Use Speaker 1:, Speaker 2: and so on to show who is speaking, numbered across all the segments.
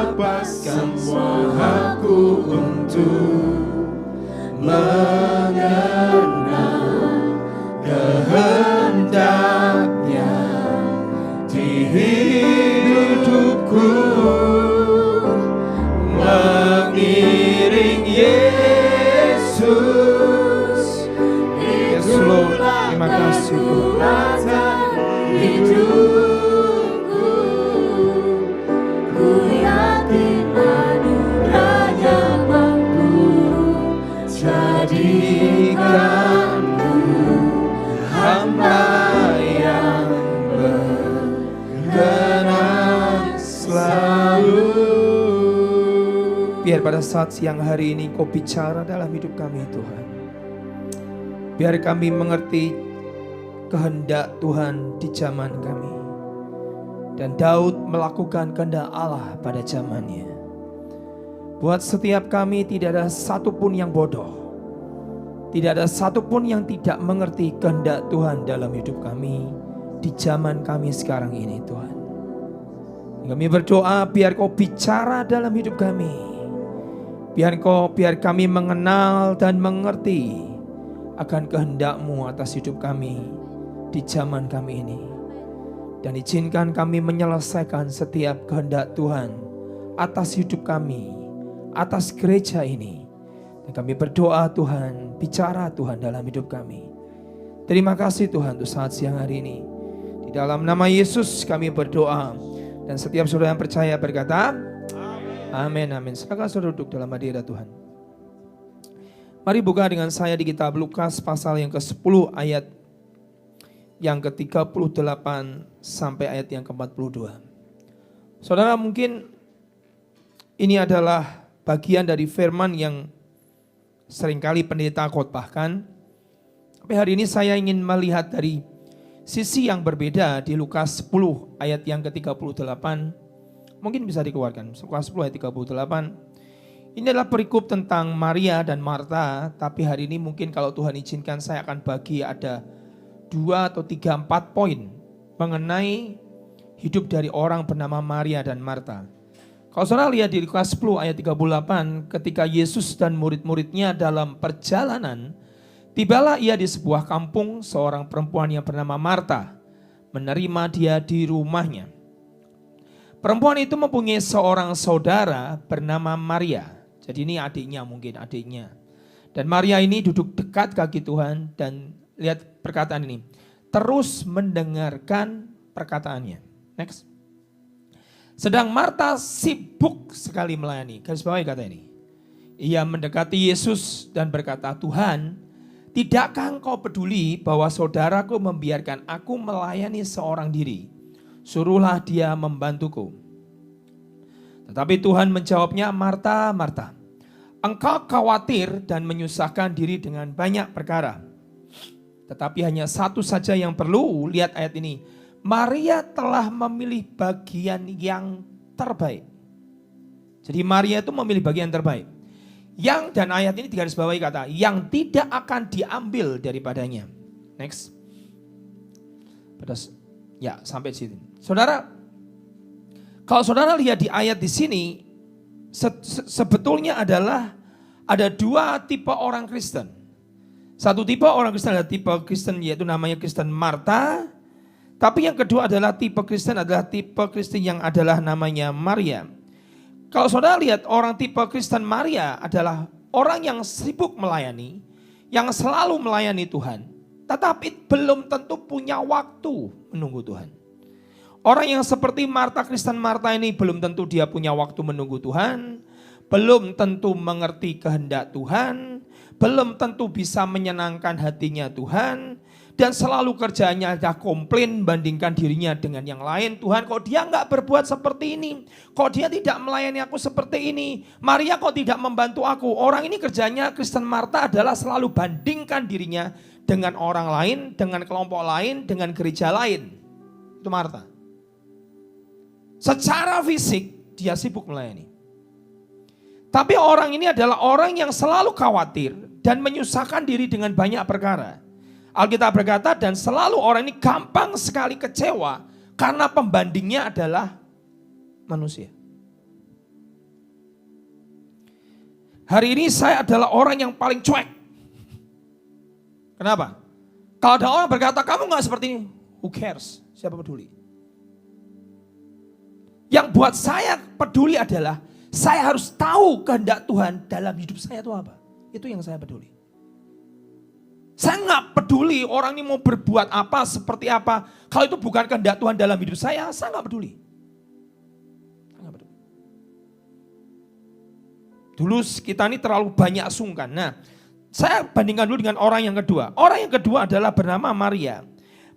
Speaker 1: melepaskan semua hakku untuk mengenal kehendaknya di hidupku, mengiring Yesus.
Speaker 2: Yes Lord, terima kasih Tuhan.
Speaker 1: Hidupku, ku yakin anugerahnya mampu jadikanku hamba yang berkenan selalu.
Speaker 2: Biar pada saat siang hari ini Kau bicara dalam hidup kami Tuhan. Biar kami mengerti kehendak Tuhan di zaman kami. Dan Daud melakukan kehendak Allah pada zamannya. Buat setiap kami tidak ada satupun yang bodoh. Tidak ada satupun yang tidak mengerti kehendak Tuhan dalam hidup kami di zaman kami sekarang ini Tuhan. Kami berdoa biar Kau bicara dalam hidup kami. Biar kami mengenal dan mengerti akan kehendak-Mu atas hidup kami di zaman kami ini. Dan izinkan kami menyelesaikan setiap kehendak Tuhan atas hidup kami, atas gereja ini. Dan kami berdoa Tuhan, bicara Tuhan dalam hidup kami. Terima kasih Tuhan untuk saat siang hari ini. Di dalam nama Yesus kami berdoa. Dan setiap saudara yang percaya berkata, amin, amin. Silakan saudara duduk dalam hadirat Tuhan. Mari buka dengan saya di kitab Lukas pasal yang ke-10 ayat yang ke-38 sampai ayat yang ke-42. Saudara, mungkin ini adalah bagian dari firman yang seringkali pendeta khotbahkan. Tapi hari ini saya ingin melihat dari sisi yang berbeda di Lukas 10 ayat yang ke-38. Mungkin bisa dikeluarkan. Lukas 10 ayat 38. Ini adalah perikop tentang Maria dan Marta. Tapi hari ini mungkin kalau Tuhan izinkan saya akan bagi ada 2 atau 3, 4 poin mengenai hidup dari orang bernama Maria dan Marta. Kalau saudara lihat di Lukas 10 ayat 38, ketika Yesus dan murid-muridnya dalam perjalanan, tibalah ia di sebuah kampung, seorang perempuan yang bernama Marta menerima dia di rumahnya. Perempuan itu mempunyai seorang saudara bernama Maria. Jadi ini adiknya, mungkin adiknya. Dan Maria ini duduk dekat kaki Tuhan dan lihat perkataan ini. Terus mendengarkan perkataannya. Next. Sedang Marta sibuk sekali melayani. Garis bawahi kata ini. Ia mendekati Yesus dan berkata, Tuhan, tidakkah engkau peduli bahwa saudaraku membiarkan aku melayani seorang diri? Suruhlah dia membantuku. Tetapi Tuhan menjawabnya, Marta, Marta, engkau khawatir dan menyusahkan diri dengan banyak perkara. Tetapi hanya satu saja yang perlu, lihat ayat ini. Maria telah memilih bagian yang terbaik. Jadi Maria itu memilih bagian terbaik. Yang, dan ayat ini digarisbawahi kata, yang tidak akan diambil daripadanya. Next. Ya, sampai sini. Saudara, kalau saudara lihat di ayat di sini, sebetulnya adalah ada 2 tipe orang Kristen. Satu tipe orang Kristen adalah tipe Kristen yaitu namanya Kristen Marta. Tapi yang kedua adalah tipe Kristen yang adalah namanya Maria. Kalau saudara lihat orang tipe Kristen Maria adalah orang yang sibuk melayani, yang selalu melayani Tuhan. Tetapi belum tentu punya waktu menunggu Tuhan. Orang yang seperti Marta, Kristen Marta ini belum tentu dia punya waktu menunggu Tuhan. Belum tentu mengerti kehendak Tuhan. Belum tentu bisa menyenangkan hatinya Tuhan. Dan selalu kerjanya ada komplain bandingkan dirinya dengan yang lain. Tuhan kok dia nggak berbuat seperti ini? Kok dia tidak melayani aku seperti ini? Maria kok tidak membantu aku? Orang ini kerjanya Kristen Marta adalah selalu bandingkan dirinya dengan orang lain, dengan kelompok lain, dengan gereja lain. Itu Marta. Secara fisik dia sibuk melayani. Tapi orang ini adalah orang yang selalu khawatir dan menyusahkan diri dengan banyak perkara. Alkitab berkata dan selalu orang ini gampang sekali kecewa karena pembandingnya adalah manusia. Hari ini saya adalah orang yang paling cuek. Kenapa? Kalau ada orang berkata, kamu gak seperti ini, who cares? Siapa peduli? Yang buat saya peduli adalah, saya harus tahu kehendak Tuhan dalam hidup saya itu apa. Itu yang saya peduli. Saya gak peduli orang ini mau berbuat apa, seperti apa. Kalau itu bukan kehendak Tuhan dalam hidup saya gak peduli. Dulu kita ini terlalu banyak sungkan. Nah, saya bandingkan dulu dengan orang yang kedua. Orang yang kedua adalah bernama Maria.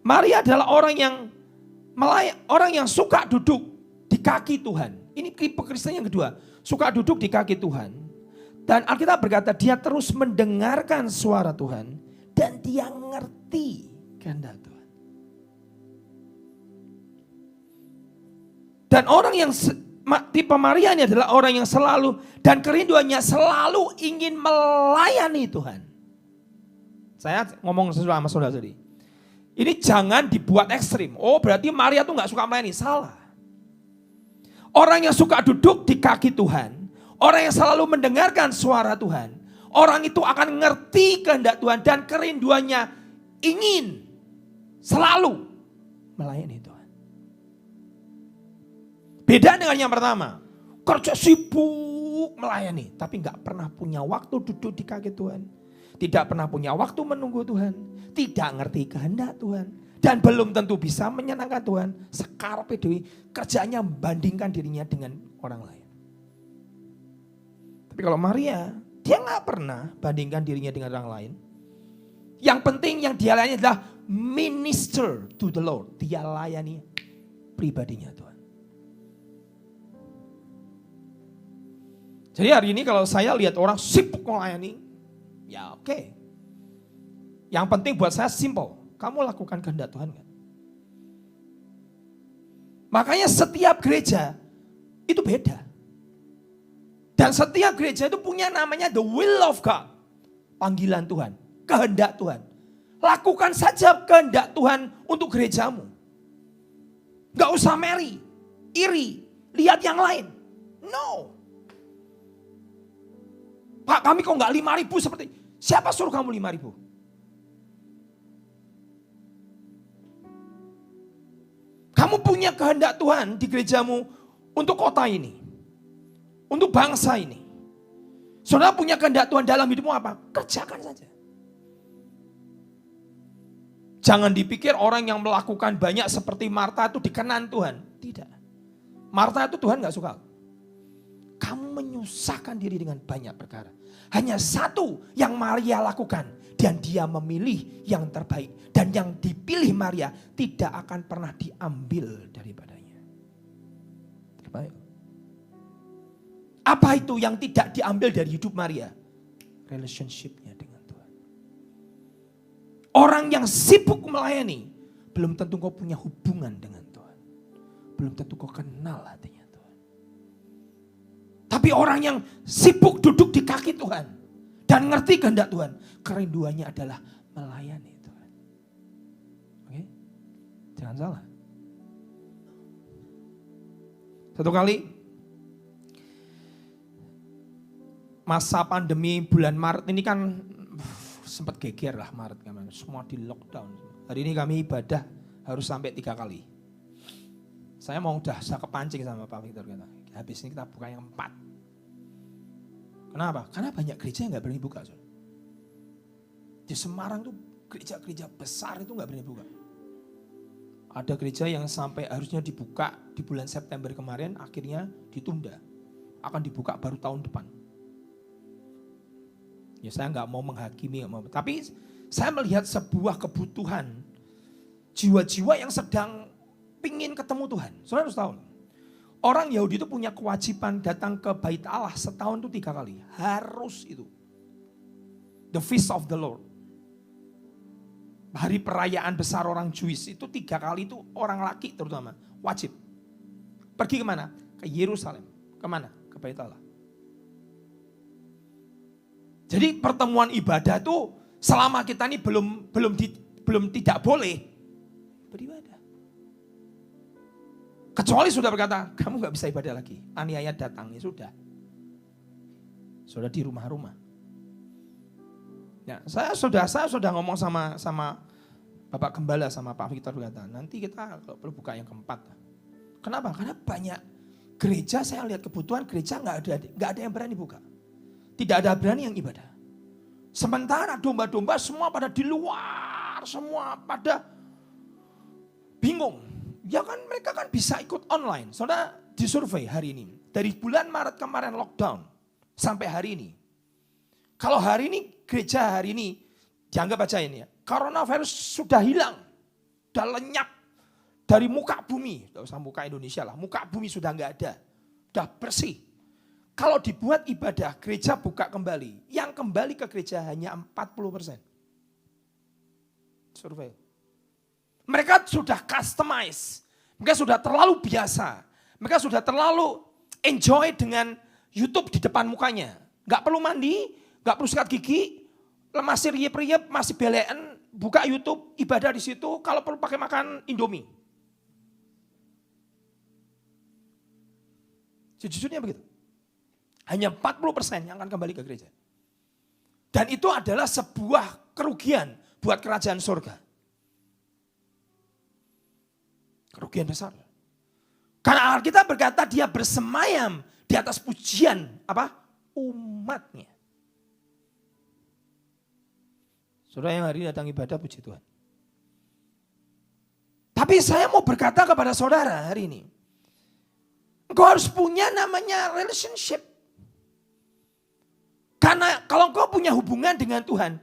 Speaker 2: Maria adalah orang yang suka duduk di kaki Tuhan. Ini tipe Kristen yang kedua. Suka duduk di kaki Tuhan. Dan Alkitab berkata dia terus mendengarkan suara Tuhan. Dan dia ngerti kehendak Tuhan. Dan orang yang tipe Maria ini adalah orang yang selalu dan kerinduannya selalu ingin melayani Tuhan. Saya ngomong sesuatu sama saudara-saudari. Ini jangan dibuat ekstrim. Oh berarti Maria tuh gak suka melayani. Salah. Orang yang suka duduk di kaki Tuhan. Orang yang selalu mendengarkan suara Tuhan. Orang itu akan ngerti kehendak Tuhan. Dan kerinduannya ingin selalu melayani Tuhan. Beda dengan yang pertama, kerja sibuk melayani, tapi gak pernah punya waktu duduk di kaki Tuhan. Tidak pernah punya waktu menunggu Tuhan, tidak ngerti kehendak Tuhan. Dan belum tentu bisa menyenangkan Tuhan. Sekarepe dewe kerjanya membandingkan dirinya dengan orang lain. Tapi kalau Maria, dia gak pernah bandingkan dirinya dengan orang lain. Yang penting yang dia layani adalah minister to the Lord. Dia layani pribadinya Tuhan. Jadi hari ini kalau saya lihat orang sibuk melayani, ya oke. Yang penting buat saya simple, kamu lakukan kehendak Tuhan kan? Makanya setiap gereja itu beda. Dan setiap gereja itu punya namanya the will of God. Panggilan Tuhan, kehendak Tuhan. Lakukan saja kehendak Tuhan untuk gerejamu. Gak usah iri, lihat yang lain. No. Pak kami kok gak 5.000 seperti, siapa suruh kamu 5.000? Kamu punya kehendak Tuhan di gerejamu untuk kota ini. Untuk bangsa ini. Saudara punya kehendak Tuhan dalam hidupmu apa? Kerjakan saja. Jangan dipikir orang yang melakukan banyak seperti Marta itu dikenan Tuhan. Tidak. Marta itu Tuhan gak suka. Kamu menyusahkan diri dengan banyak perkara. Hanya satu yang Maria lakukan. Dan dia memilih yang terbaik. Dan yang dipilih Maria tidak akan pernah diambil daripadanya. Terbaik. Apa itu yang tidak diambil dari hidup Maria? Relationship-nya dengan Tuhan. Orang yang sibuk melayani. Belum tentu kau punya hubungan dengan Tuhan. Belum tentu kau kenal hatinya. Tapi orang yang sibuk duduk di kaki Tuhan dan ngerti kehendak Tuhan, kerinduannya adalah melayani Tuhan. Oke? Jangan salah. Satu kali masa pandemi bulan Maret ini kan sempat geger lah Maret kemarin, semua di lockdown. Hari ini kami ibadah harus sampai 3 kali. Saya kepancing sama Pak Victor kata. Habis ini kita buka yang 4. Kenapa? Karena banyak gereja yang gak berani buka. Di Semarang tuh gereja-gereja besar itu gak berani buka. Ada gereja yang sampai harusnya dibuka di bulan September kemarin, akhirnya ditunda. Akan dibuka baru tahun depan. Ya saya gak mau menghakimi, tapi saya melihat sebuah kebutuhan jiwa-jiwa yang sedang pingin ketemu Tuhan. Saudara harus tahu. Orang Yahudi itu punya kewajiban datang ke Bait Allah setahun itu 3 kali. Harus itu. The Feast of the Lord. Hari perayaan besar orang Jewish itu 3 kali itu orang laki terutama. Wajib. Pergi kemana? Ke Yerusalem. Kemana? Ke Bait Allah. Jadi pertemuan ibadah itu selama kita ini belum tidak boleh beribadah. Kecuali sudah berkata, kamu gak bisa ibadah lagi. Aniaya datang, ya sudah. Sudah di rumah-rumah. Ya, saya sudah ngomong sama Bapak Gembala sama Pak Victor berkata, nanti kita kalau perlu buka yang keempat. Kenapa? Karena banyak gereja, saya lihat kebutuhan gereja nggak ada yang berani buka. Tidak ada berani yang ibadah. Sementara domba-domba semua pada di luar, semua pada bingung. Ya kan mereka kan bisa ikut online. Saudara disurvei hari ini. Dari bulan Maret kemarin lockdown sampai hari ini. Kalau hari ini gereja hari ini dianggap aja ini ya. Coronavirus sudah hilang. Sudah lenyap dari muka bumi. Tidak usah muka Indonesia lah. Muka bumi sudah nggak ada. Sudah bersih. Kalau dibuat ibadah, gereja buka kembali. Yang kembali ke gereja hanya 40%. Survei. Mereka sudah customize. Mereka sudah terlalu biasa. Mereka sudah terlalu enjoy dengan YouTube di depan mukanya. Gak perlu mandi, gak perlu sikat gigi. Masih riep-riep, masih belean. Buka YouTube, ibadah di situ. Kalau perlu pakai makan Indomie. Sejujurnya begitu. Hanya 40% yang akan kembali ke gereja. Dan itu adalah sebuah kerugian buat kerajaan surga. Kerugian besar. Karena Alkitab berkata dia bersemayam di atas pujian umatnya. Saudara yang hari ini datang ibadah, puji Tuhan. Tapi saya mau berkata kepada saudara hari ini. Engkau harus punya namanya relationship. Karena kalau engkau punya hubungan dengan Tuhan,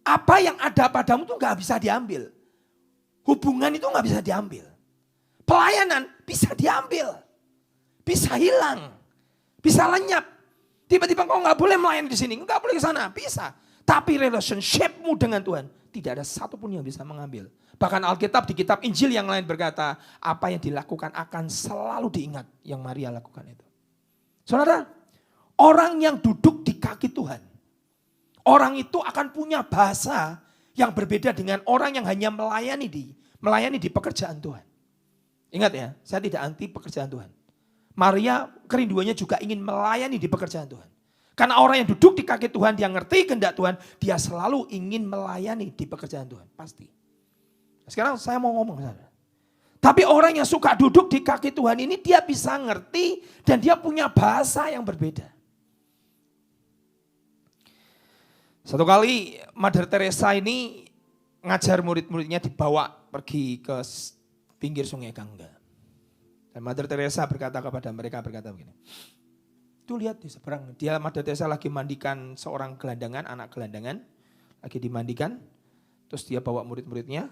Speaker 2: apa yang ada padamu itu gak bisa diambil. Hubungan itu gak bisa diambil. Pelayanan bisa diambil. Bisa hilang. Bisa lenyap. Tiba-tiba engkau gak boleh melayani di sini, gak boleh ke sana, bisa. Tapi relationship-mu dengan Tuhan, tidak ada satupun yang bisa mengambil. Bahkan Alkitab di kitab Injil yang lain berkata, apa yang dilakukan akan selalu diingat yang Maria lakukan itu. Saudara, orang yang duduk di kaki Tuhan, orang itu akan punya bahasa yang berbeda dengan orang yang hanya melayani di pekerjaan Tuhan. Ingat ya, saya tidak anti pekerjaan Tuhan. Maria kerinduannya juga ingin melayani di pekerjaan Tuhan. Karena orang yang duduk di kaki Tuhan, dia ngerti kehendak Tuhan, dia selalu ingin melayani di pekerjaan Tuhan, pasti. Sekarang saya mau ngomong ke sana. Tapi orang yang suka duduk di kaki Tuhan ini dia bisa ngerti dan dia punya bahasa yang berbeda. Satu kali Mother Teresa ini ngajar murid-muridnya dibawa pergi ke pinggir sungai Gangga. Dan Mother Teresa berkata kepada mereka begini. Tuh lihat di seberang, Mother Teresa lagi mandikan seorang gelandangan, anak gelandangan. Lagi dimandikan, terus dia bawa murid-muridnya,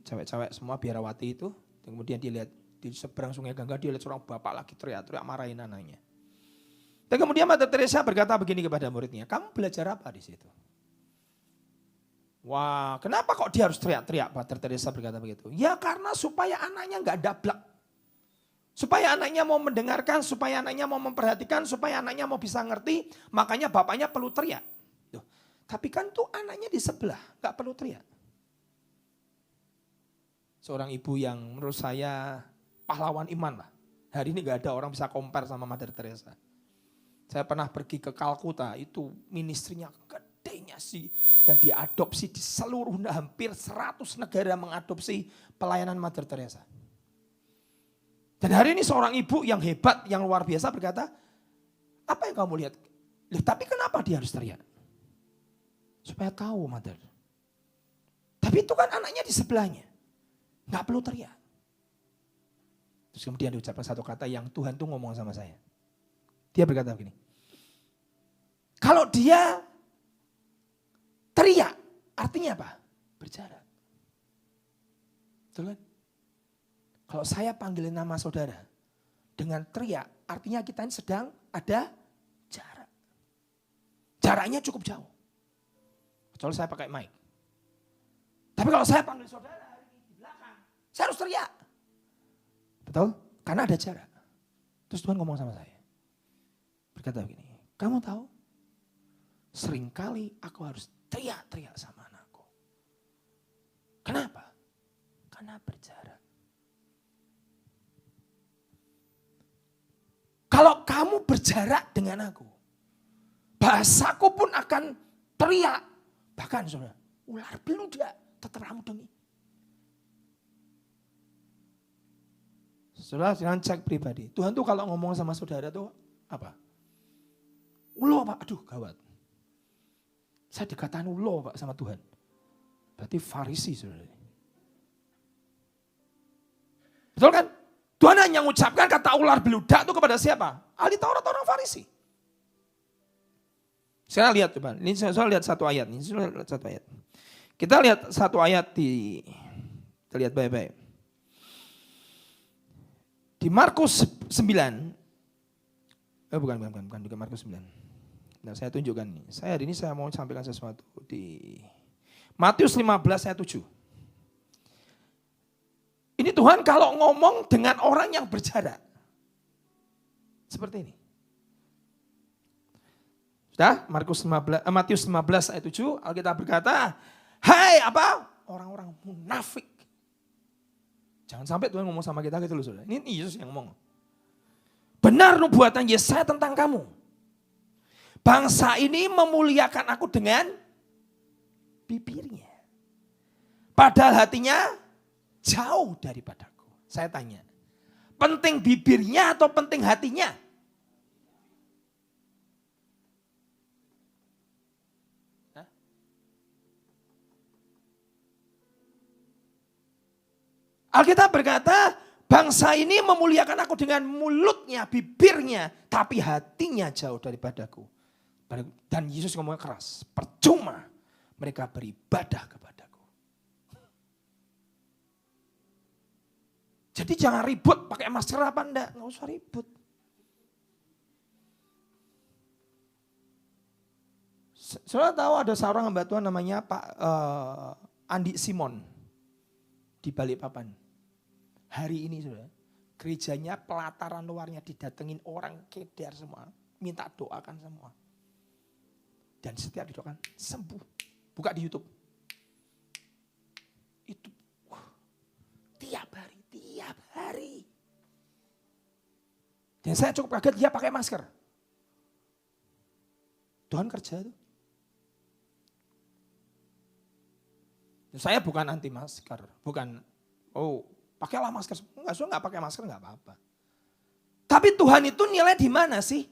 Speaker 2: cewek-cewek semua biarawati itu. Kemudian dia lihat di seberang sungai Gangga, dia lihat seorang bapak lagi teriak-teriak marahin anaknya. Dan kemudian Mother Teresa berkata begini kepada muridnya, kamu belajar apa di situ? Wah, kenapa kok dia harus teriak-teriak? Mother Teresa berkata begitu. Ya karena supaya anaknya nggak dablek. Supaya anaknya mau mendengarkan, supaya anaknya mau memperhatikan, supaya anaknya mau bisa ngerti. Makanya bapaknya perlu teriak. Tuh. Tapi kan tuh anaknya di sebelah, nggak perlu teriak. Seorang ibu yang menurut saya pahlawan iman lah. Hari ini nggak ada orang bisa compare sama Mother Teresa. Saya pernah pergi ke Kalkuta, itu ministrinya gedenya sih. Dan diadopsi di seluruh hampir 100 negara mengadopsi pelayanan Mother Teresa. Dan hari ini seorang ibu yang hebat, yang luar biasa berkata, apa yang kamu lihat? Tapi kenapa dia harus teriak? Supaya tahu Mother. Tapi itu kan anaknya di sebelahnya. Gak perlu teriak. Terus kemudian diucapkan satu kata yang Tuhan tuh ngomong sama saya. Dia berkata begini. Kalau dia teriak, artinya apa? Berjarak. Betul kan? Kalau saya panggilin nama saudara dengan teriak, artinya kita ini sedang ada jarak. Jaraknya cukup jauh. Kecuali saya pakai mic. Tapi kalau saya panggil saudara di belakang, saya harus teriak. Betul? Karena ada jarak. Terus Tuhan ngomong sama saya. Berkata begini, kamu tahu? Seringkali aku harus teriak-teriak sama anakku. Kenapa? Karena berjarak. Kalau kamu berjarak dengan aku, Bahasaku pun akan teriak. Bahkan saudara, ular beludak teteramu dengi. Saudara jangan cek pribadi. Tuhan tuh kalau ngomong sama saudara tuh apa? Ulo Pak, aduh gawat. Saya dikatain ulo Pak sama Tuhan. Berarti Farisi saudara. Betul kan? Tuhan hanya mengucapkan kata ular beludak itu kepada siapa? Ahli Taurat orang Farisi. Sekarang lihat coba, ini saya lihat satu ayat. Kita lihat satu ayat kita lihat baik-baik. Di Markus 9, bukan juga Markus 9. Nah, saya tunjukkan nih. Hari ini saya mau sampaikan sesuatu di Matius 15 ayat 7. Ini Tuhan kalau ngomong dengan orang yang berjarak. Seperti ini. Sudah? Matius 15 ayat 7, Alkitab berkata, "Hai apa? Orang-orang munafik." Jangan sampai Tuhan ngomong sama kita gitu loh saudara. Ini Yesus yang ngomong. "Benar nubuatan Yesaya tentang kamu. Bangsa ini memuliakan aku dengan bibirnya. Padahal hatinya jauh daripadaku." Saya tanya, penting bibirnya atau penting hatinya? Alkitab berkata, bangsa ini memuliakan aku dengan mulutnya, bibirnya, tapi hatinya jauh daripadaku. Dan Yesus ngomongnya keras, percuma mereka beribadah kepadaku. Jadi jangan ribut pakai masker apa enggak, nggak usah ribut. Saudara tahu ada seorang hamba Tuhan namanya Pak Andi Simon di Balikpapan. Hari ini saudara, gerejanya pelataran luarnya didatengin orang keder semua, minta doakan semua. Dan setiap didoakan sembuh. Buka di YouTube. Itu tiap hari. Dan saya cukup kaget dia pakai masker. Tuhan kerja itu. Saya bukan anti masker, bukan pakailah masker. Enggak pakai masker enggak apa-apa. Tapi Tuhan itu nilai di mana sih?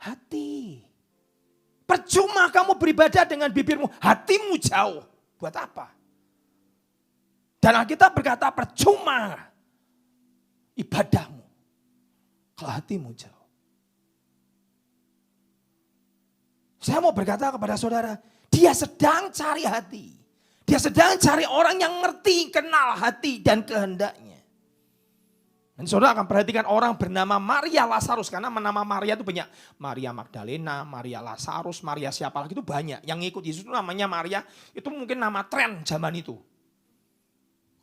Speaker 2: Hati. Percuma kamu beribadah dengan bibirmu, hatimu jauh. Buat apa? Dan Alkitab berkata percuma ibadahmu kalau hatimu jauh. Saya mau berkata kepada saudara, dia sedang cari hati. Dia sedang cari orang yang ngerti, kenal hati dan kehendaknya. Dan saudara akan perhatikan orang bernama Maria Lazarus. Karena nama Maria itu banyak. Maria Magdalena, Maria Lazarus, Maria siapa lagi itu banyak. Yang ngikut Yesus itu namanya Maria. Itu mungkin nama tren zaman itu.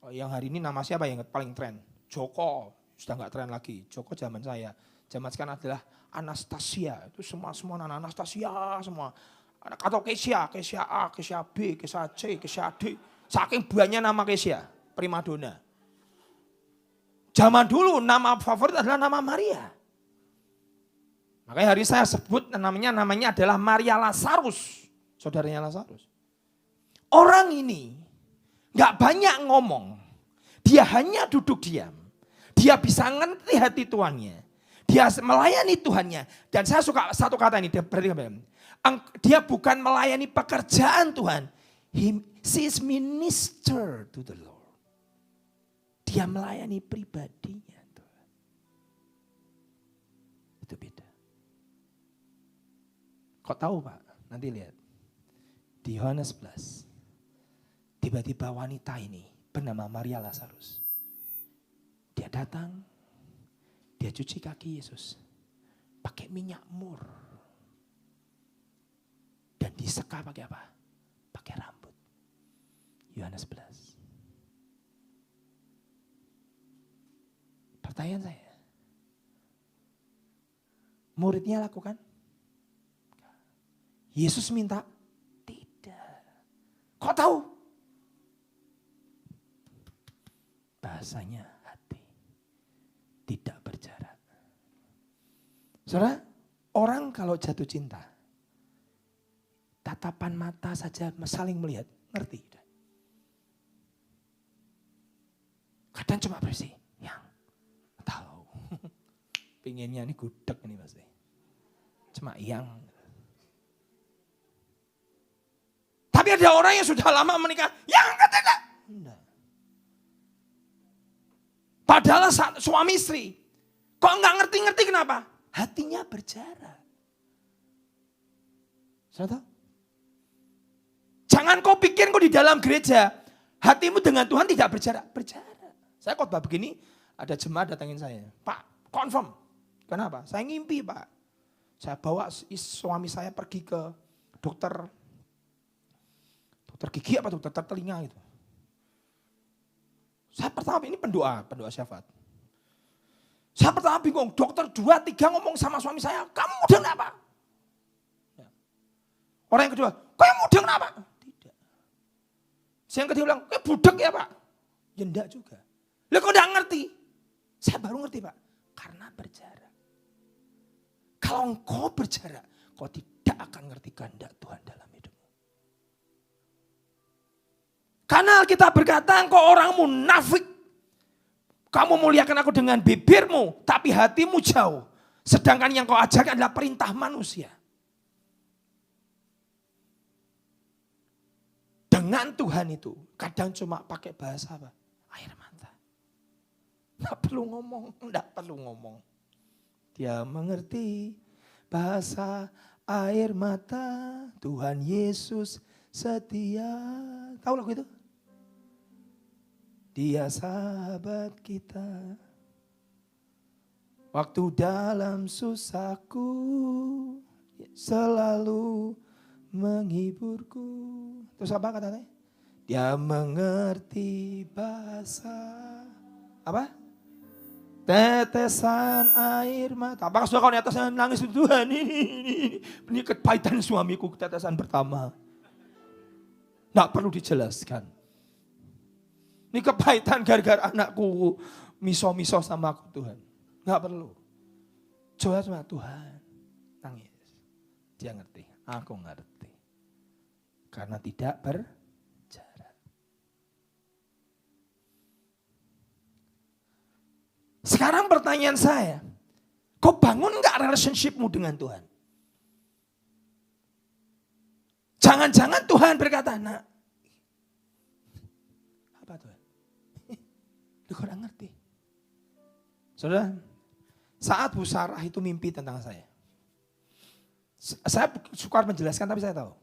Speaker 2: Yang hari ini nama siapa yang paling tren? Joko. Sudah gak tren lagi. Joko zaman saya. Zaman sekarang adalah Anastasia. Itu semua anak Anastasia semua. Atau Kesia A, Kesia B, Kesia C, Kesia D. Saking banyak nama Kesia, primadona. Zaman dulu nama favorit adalah nama Maria. Makanya hari saya sebut namanya adalah Maria Lazarus. Saudaranya Lazarus. Orang ini gak banyak ngomong. Dia hanya duduk diam. Dia bisa ngerti hati Tuhannya. Dia melayani Tuhannya. Dan saya suka satu kata ini, dia bukan melayani pekerjaan Tuhan. She is minister to the Lord. Dia melayani pribadinya Tuhan. Itu beda. Kok tahu Pak? Nanti lihat. Di Yohanes 11. Tiba-tiba wanita ini bernama Maria Lazarus. Dia datang. Dia cuci kaki Yesus. Pakai minyak mur. Dan diseka pakai apa? Pakai rambut. Yohanes 11. Pertanyaan saya. Muridnya lakukan? Yesus minta? Tidak. Kok tahu? Bahasanya hati. Tidak berjarak. Saudara, orang kalau jatuh cinta, tatapan mata saja saling melihat, ngerti. Kadang cuma bersih, yang tahu. Pinginnya ini gudeg ini pasti. Cuma yang. Tapi ada orang yang sudah lama menikah, yang tidak. Padahal suami istri, kok nggak ngerti-ngerti kenapa? Hatinya berjarak. Saudara? Jangan kau pikir kau di dalam gereja, hatimu dengan Tuhan tidak berjarak. Berjarak. Saya khotbah begini, ada jemaat datangin saya. Pak, confirm. Kenapa? Saya ngimpi, Pak. Saya bawa suami saya pergi ke dokter gigi apa dokter telinga itu. Saya pertama ini pendoa syafaat. Saya pertama bingung, dokter 2-3 ngomong sama suami saya, kamu muda kenapa? Ya. Orang yang kedua, kamu muda kenapa? Tidak. Yang kedua bilang, kayak budek ya Pak? Ya enggak juga. Lah kok enggak ngerti? Saya baru ngerti Pak, karena berjarak. Kalau engkau berjarak, kau tidak akan ngerti kehendak Tuhan dalam hidupmu. Karena kita berkata engkau orang munafik. Kamu muliakan aku dengan bibirmu, tapi hatimu jauh. Sedangkan yang kau ajarkan adalah perintah manusia. Dengan Tuhan itu, kadang cuma pakai bahasa apa? Air mata. Nggak perlu ngomong. Dia mengerti bahasa air mata. Tuhan Yesus setia. Tahu lagu itu? Dia sahabat kita. Waktu dalam susahku selalu menghiburku. Terus apa katanya? Dia mengerti bahasa apa? Tetesan air mata. Apakah sudah kau di atas nangis Tuhan ini kepahitan suamiku tetesan pertama. Nggak perlu dijelaskan. Ini kepahitan gara-gara anakku miso-miso sama aku Tuhan. Nggak perlu. Coba sama Tuhan. Nangis. Dia ngerti. Aku ngerti. Karena tidak berjarak. Sekarang pertanyaan saya. Kau bangun nggak relationshipmu dengan Tuhan? Jangan-jangan Tuhan berkata, nak. Apa Tuhan? Lu kok gak ngerti? Saudara, saat Bu Sarah itu mimpi tentang saya. Saya sukar menjelaskan tapi saya tahu.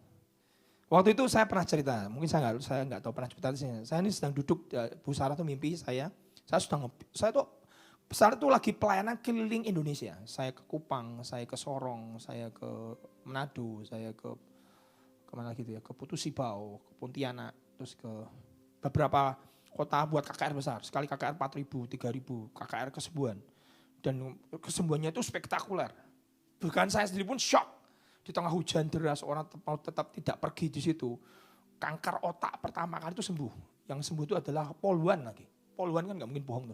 Speaker 2: Waktu itu saya pernah cerita, mungkin saya nggak tahu pernah cerita di sini. Saya ini sedang duduk, Bu Sarah itu mimpi saya sedang Bu Sarah itu lagi pelayanan keliling Indonesia. Saya ke Kupang, saya ke Sorong, saya ke Manado, saya ke kemana gitu ya, ke Putusibau, ke Pontianak, terus ke beberapa kota buat KKR besar. Sekali KKR 4.000, 3.000, KKR kesembuhan. Dan kesembuhannya itu spektakuler. Bukan saya sendiri pun shock. Di tengah hujan deras, orang tetap tidak pergi di situ. Kanker otak pertama kali itu sembuh. Yang sembuh itu adalah poluan lagi. Poluan kan gak mungkin bohong.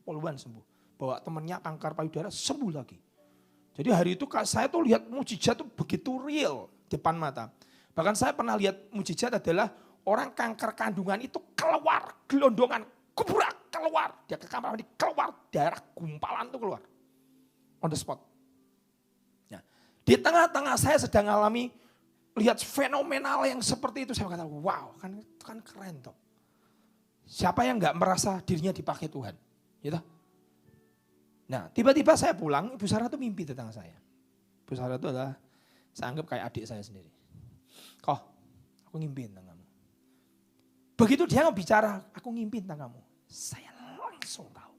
Speaker 2: Poluan sembuh. Bawa temannya kanker payudara sembuh lagi. Jadi hari itu saya tuh lihat mujizat itu begitu real depan mata. Bahkan saya pernah lihat mujizat adalah orang kanker kandungan itu keluar, gelondongan, kubrak, keluar. Dia ke kamar mandi, keluar, darah gumpalan itu keluar. On the spot. Nah, di tengah-tengah saya sedang alami, lihat fenomenal yang seperti itu. Saya kata, wow, kan keren toh. Siapa yang gak merasa dirinya dipakai Tuhan? Gitu. Nah, tiba-tiba saya pulang, Ibu Sarah itu mimpi tentang saya. Ibu Sarah itu adalah, saya anggap kayak adik saya sendiri. Kok, aku ngimpi tentang kamu. Begitu dia bicara, aku ngimpi tentang kamu. Saya langsung tahu.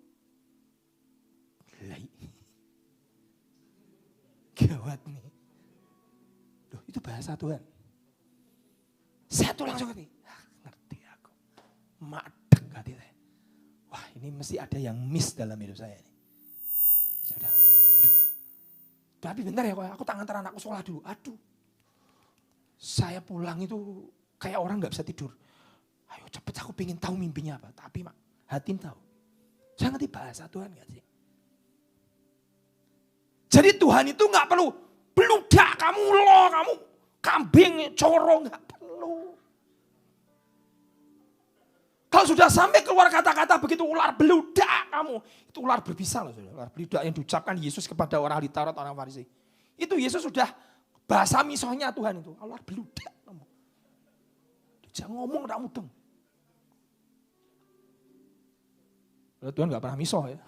Speaker 2: Gawat nih. Loh, itu bahasa Tuhan. Saya tuh langsung ngerti aku. Madek hati saya. Wah, ini mesti ada yang miss dalam hidup saya ini. Sudah. Aduh. Tapi bentar ya, aku tak ngantar anakku sekolah dulu. Aduh. Saya pulang itu kayak orang gak bisa tidur. Ayo cepet aku pengen tahu mimpinya apa. Tapi hati tahu. Saya ngerti bahasa Tuhan gak sih? Jadi Tuhan itu gak perlu beludak kamu kambing, coro, nggak perlu. Kalau sudah sampai keluar kata-kata begitu, ular beludak kamu. Itu ular berbisa loh, ular beludak yang diucapkan Yesus kepada orang ahli Taurat, orang Farisi. Itu Yesus sudah bahasa misohnya Tuhan itu, ular beludak kamu. Jangan ngomong tak mudeng. Tuhan gak pernah misoh ya.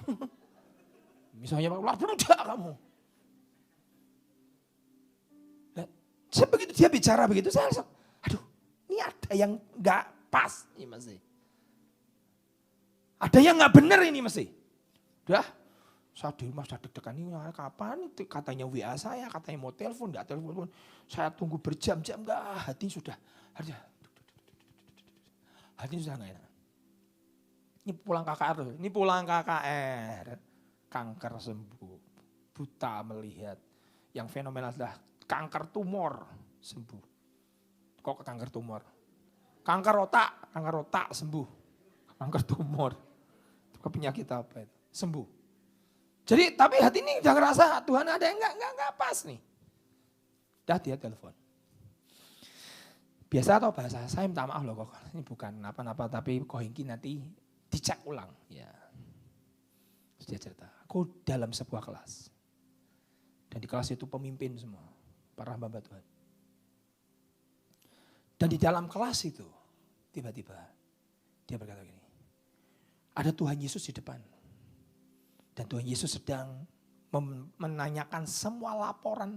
Speaker 2: Misohnya ular beludak kamu. Nah, begitu dia bicara begitu, saya langsung, aduh ini ada yang gak pas ini masih. Ada yang gak benar ini masih. Udah, saya di rumah sudah deg-degan ini kapan itu katanya WA saya, katanya mau telepon, gak telepon. Saya tunggu berjam-jam, gak, hati sudah gak enak. Ini pulang KKR, kanker sembuh, buta melihat. Yang fenomenal adalah kanker tumor sembuh. Kok kanker tumor? Kanker otak sembuh. Kanker tumor. Itu penyakit apa itu? Sembuh. Jadi tapi hati ini udah ngerasa Tuhan ada yang enggak pas nih. Dah dia telepon. Biasa atau bahasa, saya minta maaf loh kok. Ini bukan apa-apa tapi kok Hengki nanti dicek ulang. Ya. Terus dia cerita, aku dalam sebuah kelas. Dan di kelas itu pemimpin semua, para hamba Tuhan. Dan di dalam kelas itu, tiba-tiba dia berkata gini, ada Tuhan Yesus di depan. Dan Tuhan Yesus sedang menanyakan semua laporan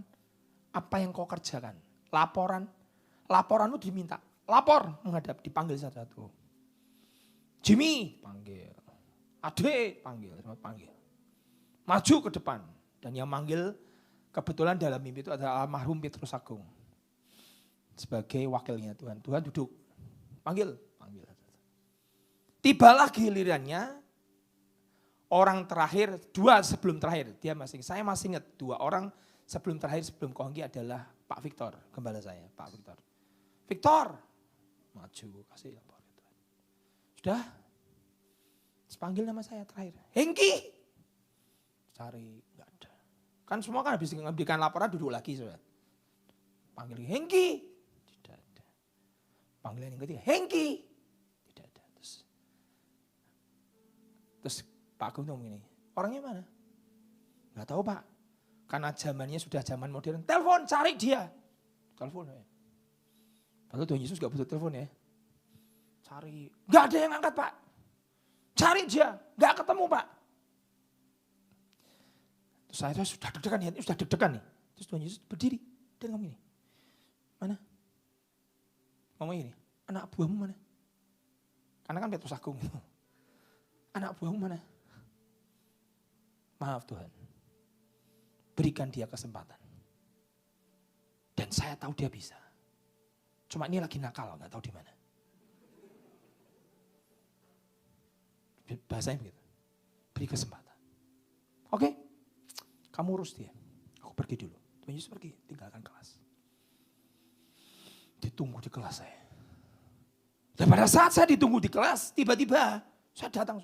Speaker 2: apa yang kau kerjakan. Laporan lu diminta, lapor menghadap, dipanggil satu-satu. Jimmy panggil, Ade panggil. Maju ke depan. Dan yang manggil kebetulan dalam mimpi itu ada almarhum Petrus Agung. Sebagai wakilnya Tuhan. Tuhan duduk, panggil. Tibalah gilirannya orang terakhir, dua sebelum terakhir. Saya masih ingat dua orang sebelum terakhir sebelum Kohongki adalah Pak Victor, gembala saya, Pak Victor. Victor, maju, kasih lapor. Sudah, panggil nama saya terakhir. Hengki, cari, enggak ada. Kan semua kan habis memberikan laporan duduk lagi. Saudara. Panggil Hengki, tidak ada. Panggilan yang ketiga, Hengki, tidak ada. Terus Pak Agung ngomong ini, orangnya mana? Enggak tahu Pak, karena zamannya sudah zaman modern. Telepon, cari dia. Telepon ya. Padahal Tuhan Yesus gak butuh telepon ya. Cari, gak ada yang angkat Pak. Cari dia, gak ketemu Pak. Terus saya sudah deg-degan nih. Terus Tuhan Yesus berdiri dan ngomong ini. Mana? Ngomong ini, anak buahmu mana? Karena kan Petrus Agung. Anak buahmu mana? Maaf Tuhan, berikan dia kesempatan. Dan saya tahu dia bisa. Cuma ini lagi nakal, gak tahu di mana. Bahasanya begitu. Beri kesempatan. Oke, kamu urus dia. Aku pergi dulu. Tuhan Yesus pergi, tinggalkan kelas. Ditunggu di kelas saya. Dan pada saat saya ditunggu di kelas, tiba-tiba saya datang.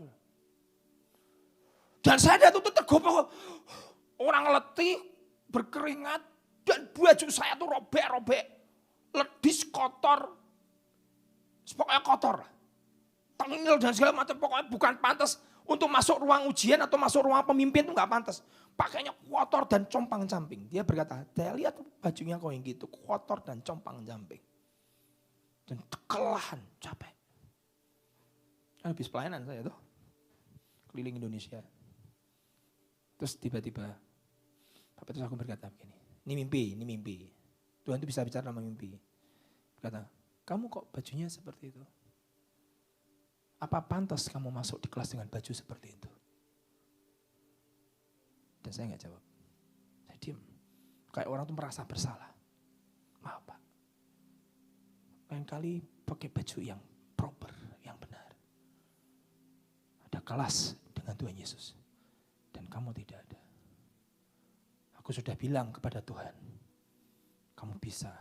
Speaker 2: Dan saya tuh tergopoh. Orang letih, berkeringat, dan baju saya tuh robek-robek. Ledis kotor. Pokoknya kotor. Tengil dan segala macam, pokoknya bukan pantas untuk masuk ruang ujian atau masuk ruang pemimpin itu enggak pantas. Pakainya kotor dan compang-camping. Dia berkata, saya lihat bajunya kau yang gitu, kotor dan compang-camping. Dan kelelahan, capek. Habis pelayanan saya tuh, keliling Indonesia. Terus tiba-tiba, Pak Petrus Agung berkata begini, ini mimpi. Tuhan itu bisa bicara sama mimpi. Berkata, kamu kok bajunya seperti itu? Apa pantas kamu masuk di kelas dengan baju seperti itu? Dan saya enggak jawab. Saya diam. Kayak orang tuh merasa bersalah. Maaf Pak. Lain kali pakai baju yang proper, yang benar. Ada kelas dengan Tuhan Yesus. Dan kamu tidak ada. Aku sudah bilang kepada Tuhan, kamu bisa.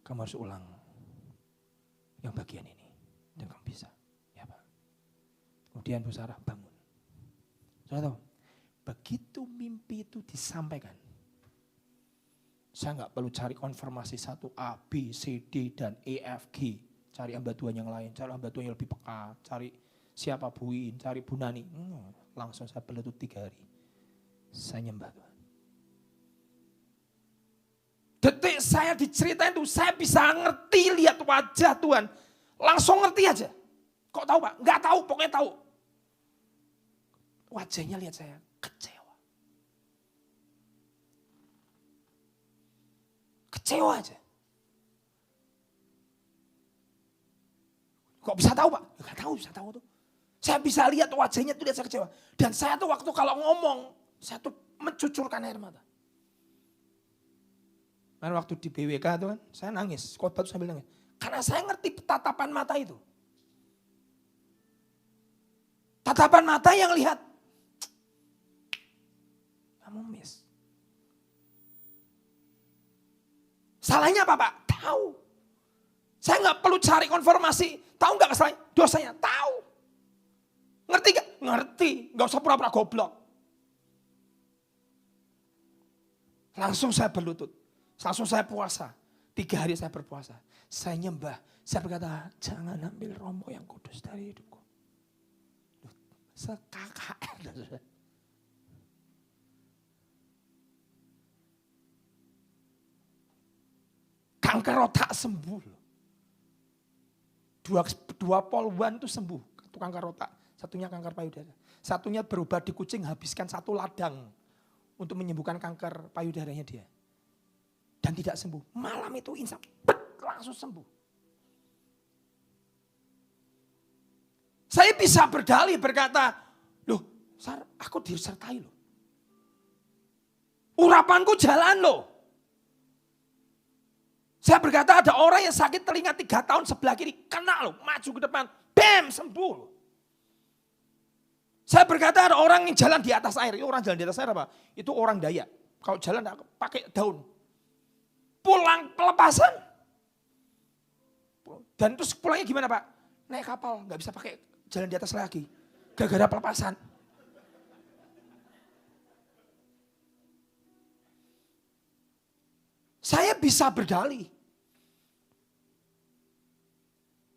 Speaker 2: Kamu harus ulang yang bagian ini. Dan kamu bisa. Kemudian Bu Sarah bangun. Saudara tahu, begitu mimpi itu disampaikan, Saya nggak perlu cari konfirmasi satu A, B, C, D, dan E, F, G. Cari hamba Tuhan yang lain, cari hamba Tuhan yang lebih peka, cari siapa Bu In, cari Bu Nani. Langsung saya berlutut 3 hari. Saya nyembah Tuhan. Detik saya diceritain tuh, saya bisa ngerti lihat wajah Tuhan. Langsung ngerti aja. Kok tahu Pak? Nggak tahu, pokoknya tahu. Wajahnya lihat saya kecewa. Kecewa aja. Kok bisa tahu Pak? Nggak tahu, bisa tahu tuh. Saya bisa lihat wajahnya tuh, lihat saya kecewa. Dan saya tuh waktu kalau ngomong, saya tuh mencucurkan air mata. Karena waktu di BWK tuh kan, saya nangis. Khotbah tuh sambil nangis. Karena saya ngerti tatapan mata itu. Tatapan mata yang lihat. Kamu miss. Salahnya apa Pak? Tahu. Saya nggak perlu cari konfirmasi. Tahu nggak kesalahan? Dosanya? Tahu. Ngerti gak? Ngerti. Nggak usah pura-pura goblok. Langsung saya berlutut. Langsung saya puasa. 3 hari saya berpuasa. Saya nyembah. Saya berkata, jangan ambil Romo yang kudus dari hidupku. Sekakak. Kanker otak sembuh. Dua poluan itu sembuh. Satu kanker otak, satunya kanker payudara. Satunya berubah di kucing, habiskan 1 ladang untuk menyembuhkan kanker payudaranya dia. Dan tidak sembuh. Malam itu insaf, langsung sembuh. Saya bisa berdalih berkata, loh Sar, aku disertai loh. Urapanku jalan loh. Saya berkata ada orang yang sakit telinga 3 tahun sebelah kiri, kena loh, maju ke depan, bam, sembuh loh. Saya berkata ada orang yang jalan di atas air, itu orang jalan di atas air apa? Itu orang Dayak. Kalau jalan pakai daun. Pulang pelepasan. Dan terus pulangnya gimana Pak? Naik kapal, gak bisa pakai jalan di atas lagi. Gara-gara pelepasan. Saya bisa berdalih.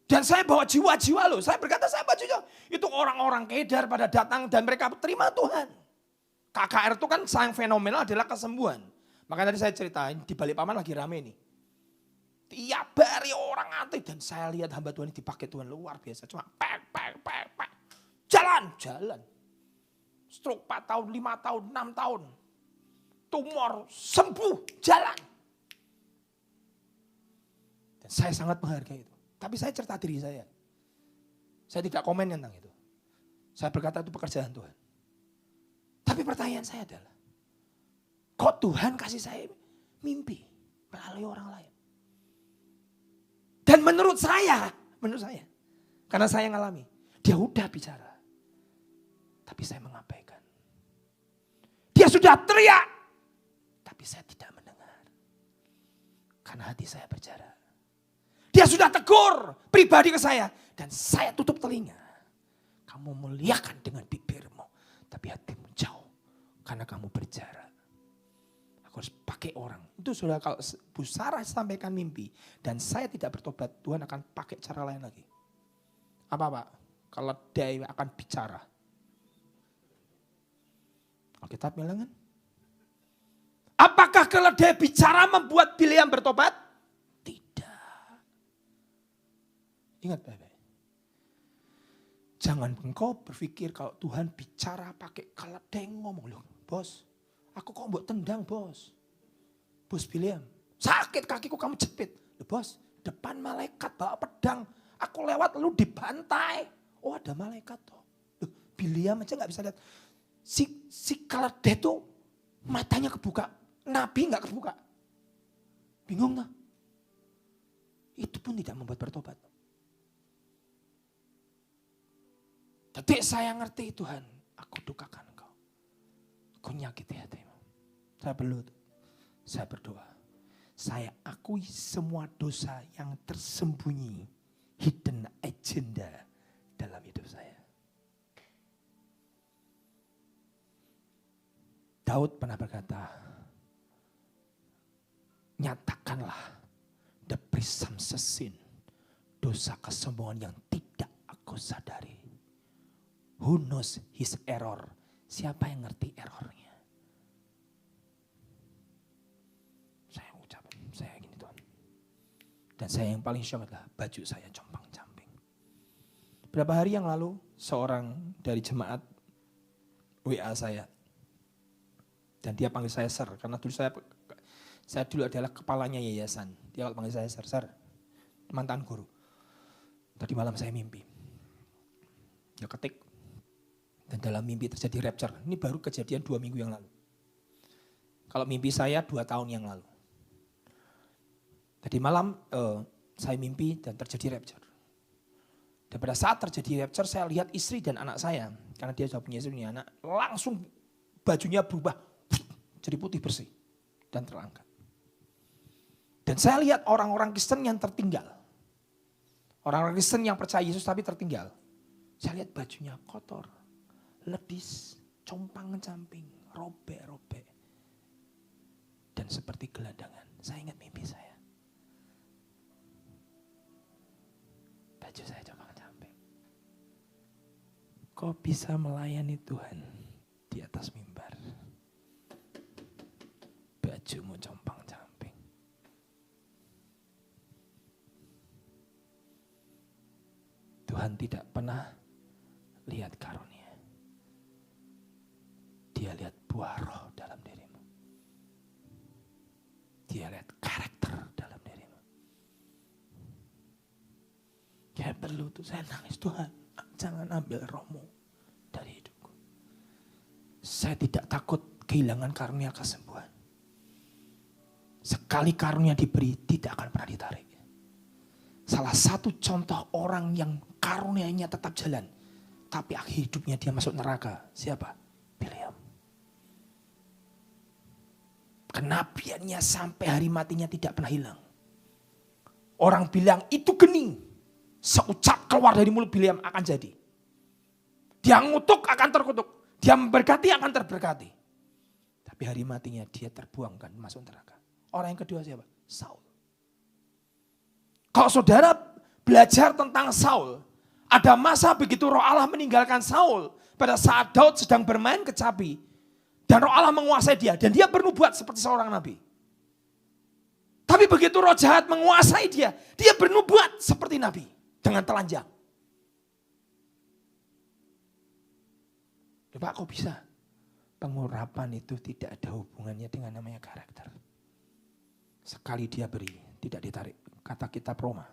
Speaker 2: Dan saya bawa jiwa-jiwa loh. Saya berkata saya bawa jiwa. Itu orang-orang Kedar pada datang dan mereka terima Tuhan. KKR itu kan yang fenomenal adalah kesembuhan. Makanya tadi saya ceritain di Balikpapan lagi rame nih. Tiap hari orang antri dan saya lihat hamba Tuhan ini dipakai Tuhan luar biasa. Cuma pek. Jalan. Stroke 4 tahun, 5 tahun, 6 tahun. Tumor sembuh, jalan. Dan saya sangat menghargai itu. Tapi saya cerita diri saya. Saya tidak komen tentang itu. Saya berkata itu pekerjaan Tuhan. Tapi pertanyaan saya adalah, kok Tuhan kasih saya mimpi melalui orang lain? Dan menurut saya, karena saya ngalami, dia udah bicara. Tapi saya mengabaikan. Dia sudah teriak, tapi saya tidak mendengar. Karena hati saya berbicara. Dia sudah tegur pribadi ke saya. Dan saya tutup telinga. Kamu muliakan dengan bibirmu. Tapi hatimu jauh. Karena kamu berbicara. Aku harus pakai orang. Itu sudah kalau Bu Sarah sampaikan mimpi. Dan saya tidak bertobat. Tuhan akan pakai cara lain lagi. Apa Pak? Kalau dia akan bicara. Alkitab bilang kan? Apakah keledai bicara membuat Bileam bertobat? Ingat baik-baik. Jangan engkau berpikir kalau Tuhan bicara pakai keledai ngomong. Loh bos, aku kok mbok tendang bos. Bos Bileam, sakit kakiku kamu jepit. Loh bos, depan malaikat bawa pedang. Aku lewat lalu dibantai. Oh ada malaikat toh. Loh Bileam aja gak bisa lihat. Si keledai tuh matanya kebuka. Nabi gak kebuka. Bingung tak? Itu pun tidak membuat bertobat. Detik saya ngerti Tuhan, aku dukakan engkau. Kau nyakiti hatimu. Saya berlutut, saya berdoa. Saya akui semua dosa yang tersembunyi, hidden agenda dalam hidup saya. Daud pernah berkata, nyatakanlah the presumptuous sin, dosa kesombongan yang tidak aku sadari. Who knows his error? Siapa yang ngerti errornya? Saya ucap, saya gini Tuhan. Dan saya yang paling shock adalah baju saya compang-camping. Berapa hari yang lalu seorang dari jemaat WA saya. Dan dia panggil saya Sir, karena dulu saya dulu adalah kepalanya yayasan. Dia panggil saya Sir, mantan guru. Tadi malam saya mimpi. Dia ketik. Dan dalam mimpi terjadi rapture. Ini baru kejadian 2 minggu yang lalu. Kalau mimpi saya 2 tahun yang lalu. Tadi malam saya mimpi dan terjadi rapture. Dan pada saat terjadi rapture saya lihat istri dan anak saya. Karena dia sudah punya istri punya anak. Langsung bajunya berubah. Jadi putih bersih. Dan terangkat. Dan saya lihat orang-orang Kristen yang tertinggal. Orang-orang Kristen yang percaya Yesus tapi tertinggal. Saya lihat bajunya kotor. Ledis, compang-camping, robek-robek. Dan seperti gelandangan. Saya ingat mimpi saya. Baju saya compang-camping. Kok bisa melayani Tuhan di atas mimbar? Bajumu compang-camping. Tuhan tidak pernah lihat karunia. Dia lihat buah roh dalam dirimu. Dia lihat karakter dalam dirimu. Kayak perlu tuh saya nangis, Tuhan jangan ambil rohmu dari hidupku. Saya tidak takut kehilangan karunia kesembuhan. Sekali karunia diberi tidak akan pernah ditarik. Salah satu contoh orang yang karunianya tetap jalan. Tapi akhir hidupnya dia masuk neraka. Siapa? Biliam. Kenabiannya sampai hari matinya tidak pernah hilang. Orang bilang itu geni. Seucap keluar dari mulut Biliam akan jadi. Dia ngutuk akan terkutuk. Dia memberkati akan terberkati. Tapi hari matinya dia terbuangkan masuk neraka. Orang yang kedua siapa? Saul. Kalau saudara belajar tentang Saul. Ada masa begitu roh Allah meninggalkan Saul. Pada saat Daud sedang bermain kecapi. Dan roh Allah menguasai dia. Dan dia bernubuat seperti seorang nabi. Tapi begitu roh jahat menguasai dia. Dia bernubuat seperti nabi. Dengan telanjang. Pak kok bisa? Pengurapan itu tidak ada hubungannya dengan namanya karakter. Sekali dia beri, tidak ditarik. Kata kitab Roma.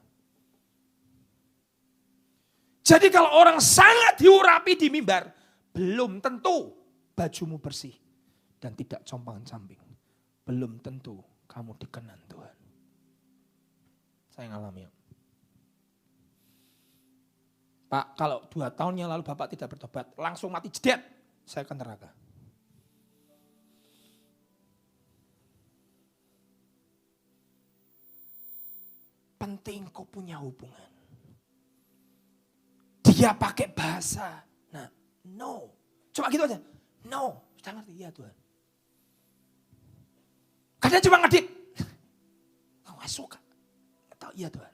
Speaker 2: Jadi kalau orang sangat diurapi di mimbar. Belum tentu bajumu bersih. Dan tidak compang-camping. Belum tentu kamu dikenan Tuhan. Saya ngalami. Pak, kalau 2 tahun yang lalu Bapak tidak bertobat, langsung mati jedet, saya akan neraka. Penting kau punya hubungan. Dia pakai bahasa, nah, no. Cuma gitu aja, no, sudah ngerti, ya Tuhan. Kadang cuma ngedit, nggak suka, nggak tahu, iya Tuhan.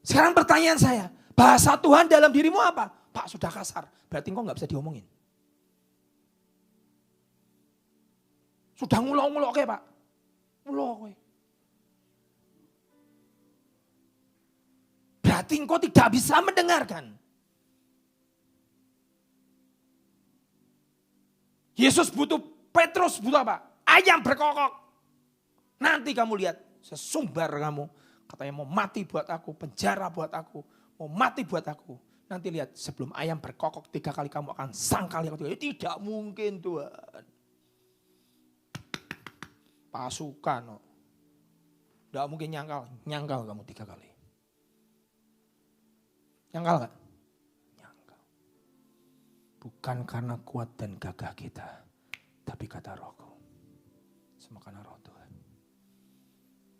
Speaker 2: Sekarang pertanyaan saya, bahasa Tuhan dalam dirimu apa? Pak sudah kasar, berarti engkau gak bisa diomongin. Sudah ngulok-ngulok kayak Pak. Ngulok. Berarti engkau tidak bisa mendengarkan. Yesus butuh, Petrus butuh apa? Ayam berkokok. Nanti kamu lihat, sesumbar kamu. Katanya mau mati buat aku, penjara buat aku, mau mati buat aku. Nanti lihat sebelum ayam berkokok 3 kali kamu akan sangkal yang ketiga. Tidak mungkin Tuhan. Pasukan. Tidak mungkin nyangkal kamu 3 kali. Nyangkal gak? Nyangkal. Bukan karena kuat dan gagah kita, tapi kata Rohku. Semua karena Roh Tuhan.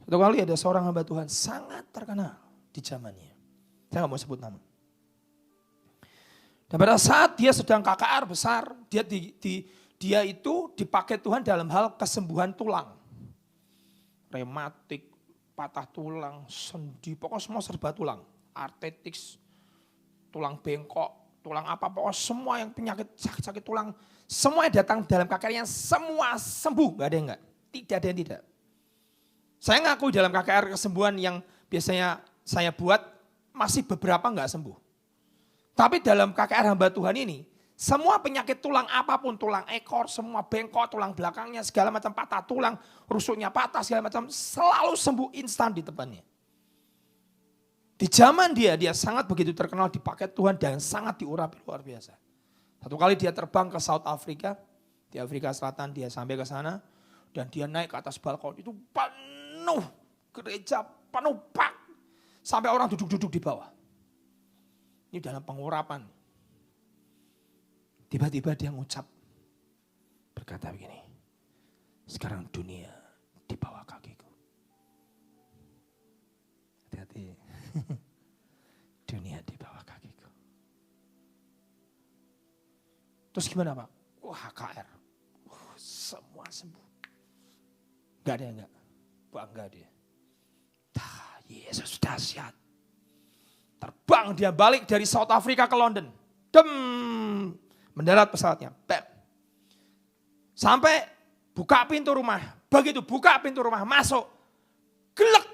Speaker 2: Satu kali ada seorang hamba Tuhan sangat terkenal di zamannya. Saya gak mau sebut nama. Dan pada saat dia sedang KKR besar, dia itu dipakai Tuhan dalam hal kesembuhan tulang. rematik, patah tulang, sendi, pokoknya semua serba tulang. Artritis, tulang bengkok, tulang apa, pokoknya semua yang penyakit sakit-sakit tulang, semua yang datang dalam KKR-nya semua sembuh, gak ada yang enggak. Tidak ada yang tidak. Saya ngakui dalam KKR kesembuhan yang biasanya saya buat, masih beberapa enggak sembuh. Tapi dalam KKR hamba Tuhan ini, semua penyakit tulang apapun, tulang ekor, semua bengkok, tulang belakangnya, segala macam patah tulang, rusuknya patah, segala macam, selalu sembuh instan di tempatnya. Di zaman dia sangat begitu terkenal dipakai Tuhan dan sangat diurapi luar biasa. Satu kali dia terbang ke South Africa, di Afrika Selatan dia sampai ke sana, dan dia naik ke atas balkon, itu penuh, gereja penuh pak, sampai orang duduk-duduk di bawah. Ini dalam pengurapan. Tiba-tiba dia ngucap, berkata begini, sekarang dunia di bawah kakiku. Hati-hati. Dunia di bawah kakiku. Terus gimana Pak? Wah HKR. Semua sembuh. Gak ada yang enggak. Bangga dia. Yesus dahsyat. Terbang dia balik dari South Africa ke London. Mendarat pesawatnya. Bam. Sampai buka pintu rumah. Begitu buka pintu rumah masuk. Gelek.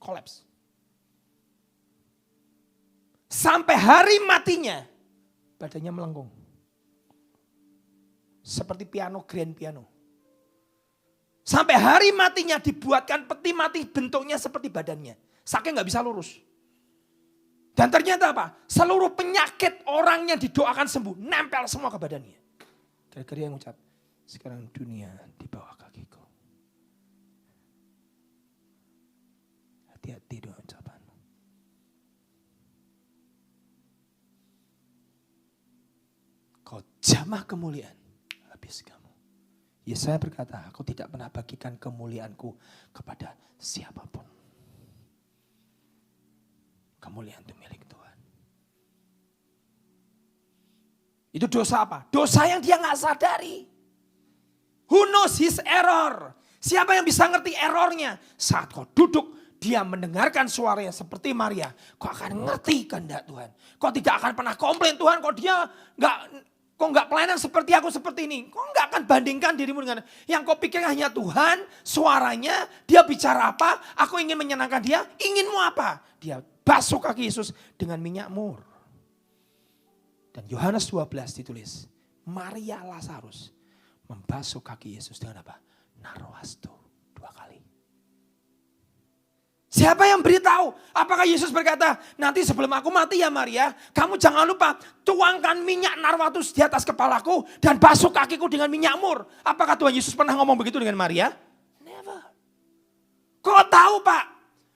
Speaker 2: Kolaps. Sampai hari matinya, badannya melengkung. Seperti piano, grand piano. Sampai hari matinya dibuatkan peti mati bentuknya seperti badannya. Saking gak bisa lurus. Dan ternyata apa? Seluruh penyakit orang yang didoakan sembuh, nempel semua ke badannya. Gara-gara yang ngucap, sekarang dunia di bawah kakiku. Hati-hati dengan ucapan. Kau jamah kemuliaan, habis kamu. Yesaya berkata, aku tidak pernah bagikan kemuliaanku kepada siapapun. Kemuliaan itu milik Tuhan. Itu dosa apa? Dosa yang dia gak sadari. Who knows his error? Siapa yang bisa ngerti errornya? Saat kau duduk, dia mendengarkan suaranya seperti Maria. Kau akan ngerti kehendak Tuhan. Kau tidak akan pernah komplain Tuhan. Kau nggak pelayanan seperti aku seperti ini. Kau nggak akan bandingkan dirimu dengan yang kau pikir hanya Tuhan, suaranya, dia bicara apa, aku ingin menyenangkan dia, inginmu apa? Dia basuh kaki Yesus dengan minyak mur. Dan Yohanes 12 ditulis, Maria Lazarus membasuh kaki Yesus dengan apa? Narwastu 2 kali. Siapa yang beritahu? Apakah Yesus berkata, nanti sebelum aku mati ya Maria, kamu jangan lupa tuangkan minyak narwatus di atas kepalaku dan basuh kakiku dengan minyak mur. Apakah Tuhan Yesus pernah ngomong begitu dengan Maria? Never. Kau tahu Pak,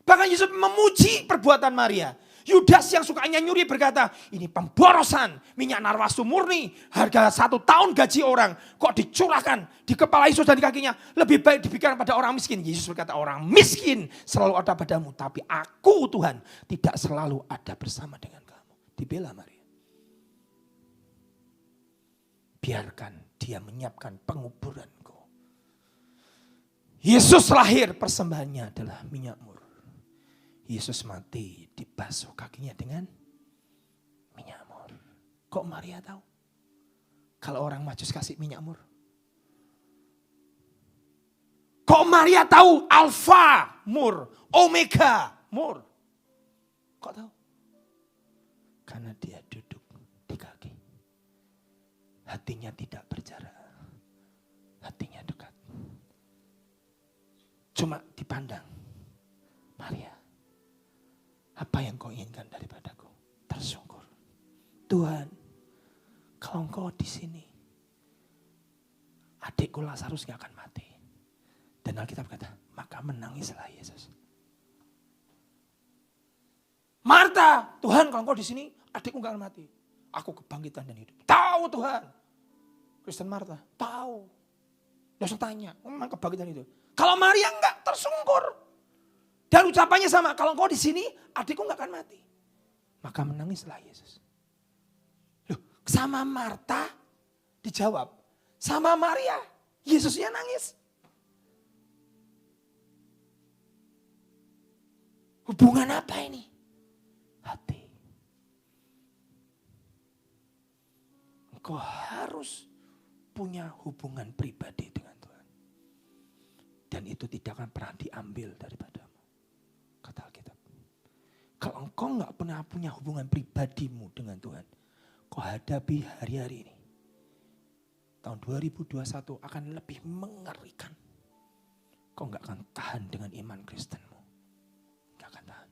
Speaker 2: bahkan Yesus memuji perbuatan Maria. Yudas yang sukanya nyuri berkata, ini pemborosan minyak narwastu murni, harga 1 tahun gaji orang, kok dicurahkan di kepala Yesus dan di kakinya, lebih baik diberikan pada orang miskin. Yesus berkata, orang miskin selalu ada padamu, tapi aku Tuhan tidak selalu ada bersama dengan kamu. Dibela Maria. Biarkan dia menyiapkan penguburanku. Yesus lahir, persembahannya adalah minyak mur. Yesus mati dibasuh kakinya dengan minyak mur. Kok Maria tahu? Kalau orang Majus kasih minyak mur. Kok Maria tahu alfa mur, omega mur? Kok tahu? Karena dia duduk di kaki. Hatinya tidak berjarak. Hatinya dekat. Cuma dipandang. Maria, apa yang kau inginkan daripadaku? Tersungkur. Tuhan, kalau engkau di sini, adikku Lazarus gak akan mati. Dan Alkitab kata, maka menangislah Yesus. Marta, Tuhan kalau engkau di sini, adikku gak akan mati. Aku kebangkitan dan hidup. Tahu Tuhan. Kristen Marta, tahu. Gak usah tanya, memang kebangkitan itu. Kalau Maria enggak, tersungkur. Dan ucapannya sama, kalau engkau di sini, adikku enggak akan mati. Maka menangislah Yesus. Loh, sama Marta dijawab, sama Maria, Yesusnya nangis. Hubungan apa ini? Hati. Engkau harus punya hubungan pribadi dengan Tuhan. Dan itu tidak akan pernah diambil daripadamu. Kata Alkitab. Kalau engkau gak pernah punya hubungan pribadimu dengan Tuhan, kau hadapi hari-hari ini. Tahun 2021 akan lebih mengerikan. Kau gak akan tahan dengan iman Kristenmu. Gak akan tahan.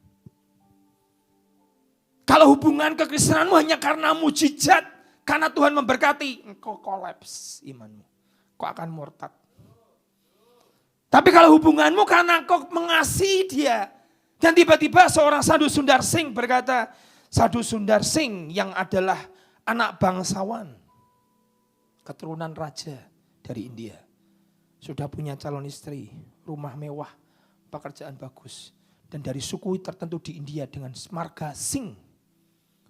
Speaker 2: Kalau hubungan kekristenanmu hanya karena mujizat, karena Tuhan memberkati, engkau kolaps imanmu. Kau akan murtad. Tapi kalau hubunganmu karena engkau mengasihi dia, dan tiba-tiba seorang Sadhu Sundar Singh berkata, Sadhu Sundar Singh yang adalah anak bangsawan, keturunan raja dari India. Sudah punya calon istri, rumah mewah, pekerjaan bagus. Dan dari suku tertentu di India dengan marga Singh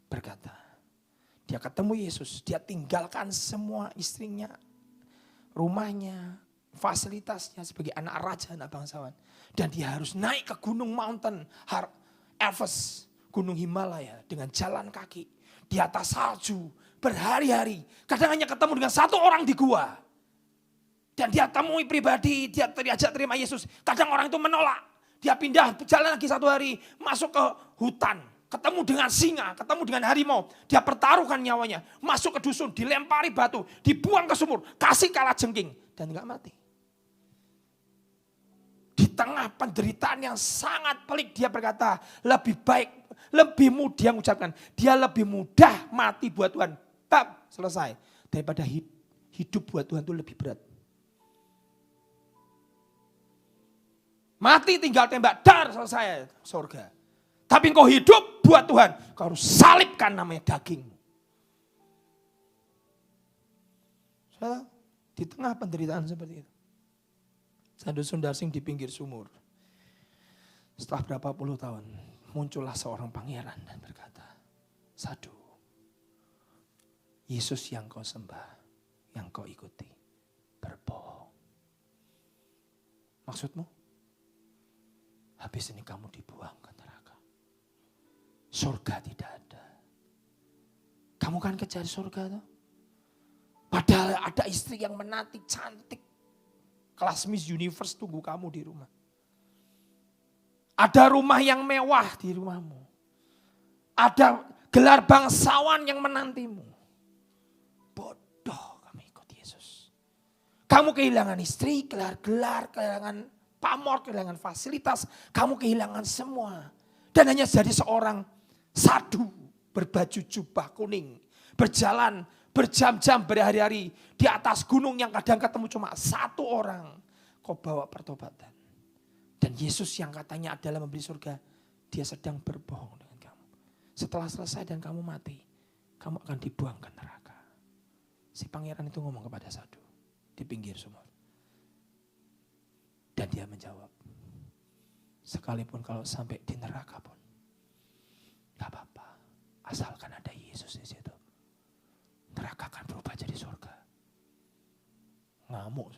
Speaker 2: berkata, dia ketemu Yesus, dia tinggalkan semua istrinya, rumahnya, fasilitasnya sebagai anak raja, anak bangsawan. Dan dia harus naik ke gunung mountain, Everest, gunung Himalaya dengan jalan kaki. Di atas salju, berhari-hari. Kadang hanya ketemu dengan satu orang di gua. Dan dia temui pribadi, dia diajak terima Yesus. Kadang orang itu menolak. Dia pindah, jalan lagi satu hari, masuk ke hutan. Ketemu dengan singa, ketemu dengan harimau. Dia pertaruhkan nyawanya, masuk ke dusun, dilempari batu, dibuang ke sumur, kasih kalajengking. Dan gak mati. Di tengah penderitaan yang sangat pelik, dia berkata, lebih baik, lebih mudah mengucapkan, dia lebih mudah mati buat Tuhan. Bab, selesai. Daripada hidup buat Tuhan itu lebih berat. Mati tinggal tembak, dar, selesai, surga. Tapi engkau hidup buat Tuhan, kau harus salibkan namanya daging. Saudara, di tengah penderitaan seperti itu, Sadhu Sundar Singh di pinggir sumur. Setelah berapa puluh tahun, muncullah seorang pangeran dan berkata, Sadhu, Yesus yang kau sembah, yang kau ikuti, berbohong. Maksudmu? Habis ini kamu dibuang ke neraka. Surga tidak ada. Kamu kan kejar surga tuh. Padahal ada istri yang menanti cantik. Kelas Miss Universe tunggu kamu di rumah. Ada rumah yang mewah di rumahmu. Ada gelar bangsawan yang menantimu. Bodoh kamu ikut Yesus. Kamu kehilangan istri, gelar-gelar, kehilangan pamor, kehilangan fasilitas. Kamu kehilangan semua. Dan hanya jadi seorang sadhu berbaju jubah kuning. Berjalan berjam-jam, berhari-hari di atas gunung yang kadang ketemu cuma satu orang. Kau bawa pertobatan. Dan Yesus yang katanya adalah memberi surga, dia sedang berbohong dengan kamu. Setelah selesai dan kamu mati, kamu akan dibuang ke neraka. Si pangeran itu ngomong kepada sadhu di pinggir sumur. Dan dia menjawab, sekalipun kalau sampai di neraka pun, gak apa-apa, asalkan ada Yesus di situ. Neraka akan berubah jadi surga. Ngamuk.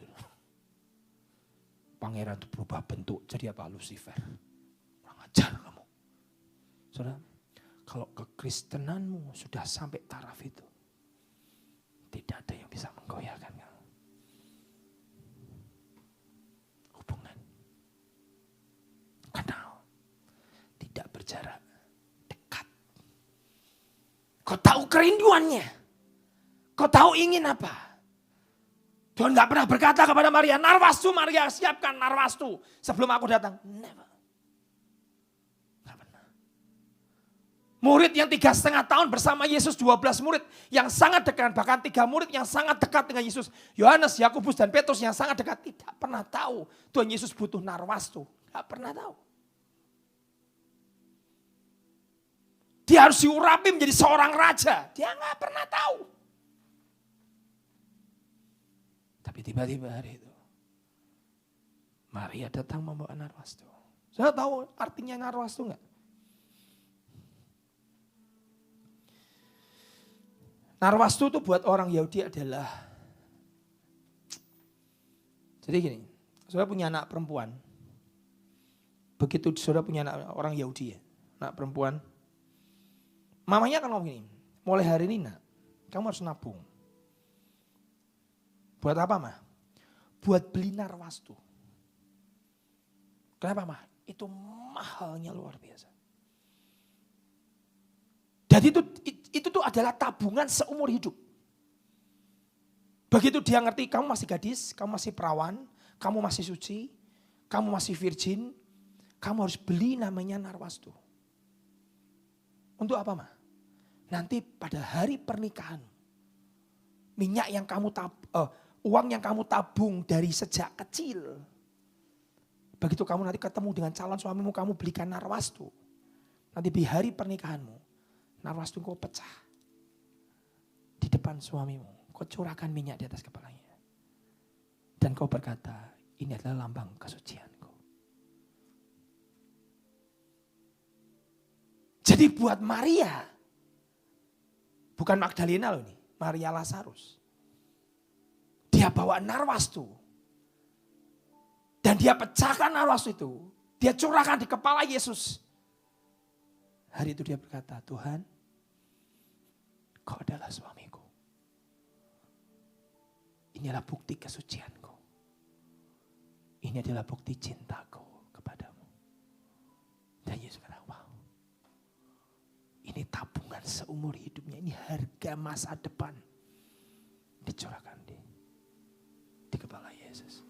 Speaker 2: Pangeran itu berubah bentuk jadi apa? Lucifer. Kurang ajar kamu. Saudara, kalau kekristenanmu sudah sampai taraf itu, tidak ada yang bisa menggoyahkan kamu. Hubungan. Kenal. Tidak berjarak. Dekat. Kau tahu kerinduannya. Kau tahu ingin apa? Tuhan gak pernah berkata kepada Maria, Narwastu Maria, siapkan Narwastu sebelum aku datang. Never. Gak pernah. Murid yang 3,5 tahun bersama Yesus, 12 murid yang sangat dekat. Bahkan 3 murid yang sangat dekat dengan Yesus. Yohanes, Yakobus dan Petrus yang sangat dekat. Tidak pernah tahu Tuhan Yesus butuh Narwastu. Gak pernah tahu. Dia harus diurapi menjadi seorang raja. Dia gak pernah tahu. Tapi tiba-tiba hari itu, Maria datang membawa Narwastu. Saya tahu artinya Narwastu enggak? Narwastu itu buat orang Yahudi adalah, jadi gini, saya punya anak perempuan. Begitu saudara punya anak orang Yahudi ya, anak perempuan. Mamanya akan ngomong gini, mulai hari ini nak, kamu harus nabung. Buat apa mah? Buat beli narwastu. Kenapa mah? Itu mahalnya luar biasa. Jadi itu tuh adalah tabungan seumur hidup. Begitu dia ngerti kamu masih gadis, kamu masih perawan, kamu masih suci, kamu masih virgin, kamu harus beli namanya narwastu. Untuk apa mah? Nanti pada hari pernikahan, minyak yang uang yang kamu tabung dari sejak kecil. Begitu kamu nanti ketemu dengan calon suamimu, kamu belikan narwastu. Nanti di hari pernikahanmu, narwastu kau pecah di depan suamimu. Kau curahkan minyak di atas kepalanya. Dan kau berkata, ini adalah lambang kesucianku. Jadi buat Maria, bukan Magdalena loh ini, Maria Lazarus. Dia bawa narwastu. Dan dia pecahkan narwastu itu. Dia curahkan di kepala Yesus. Hari itu dia berkata, Tuhan, kau adalah suamiku. Inilah bukti kesucianku. Ini adalah bukti cintaku kepadamu. Dan Yesus kata, wow. Ini tabungan seumur hidupnya. Ini harga masa depan. Dicurahkan di kepala Yesus.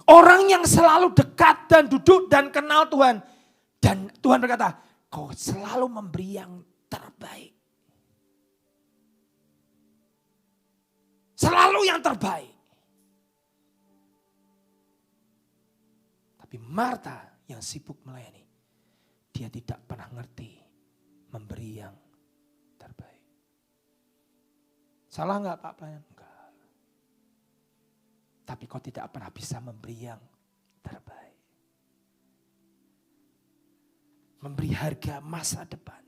Speaker 2: Orang yang selalu dekat dan duduk dan kenal Tuhan. Dan Tuhan berkata, kau selalu memberi yang terbaik. Selalu yang terbaik. Tapi Marta yang sibuk melayani, dia tidak pernah ngerti memberi yang terbaik. Salah enggak Pak pelayan? Enggak. Tapi kau tidak pernah bisa memberi yang terbaik. Memberi harga masa depan.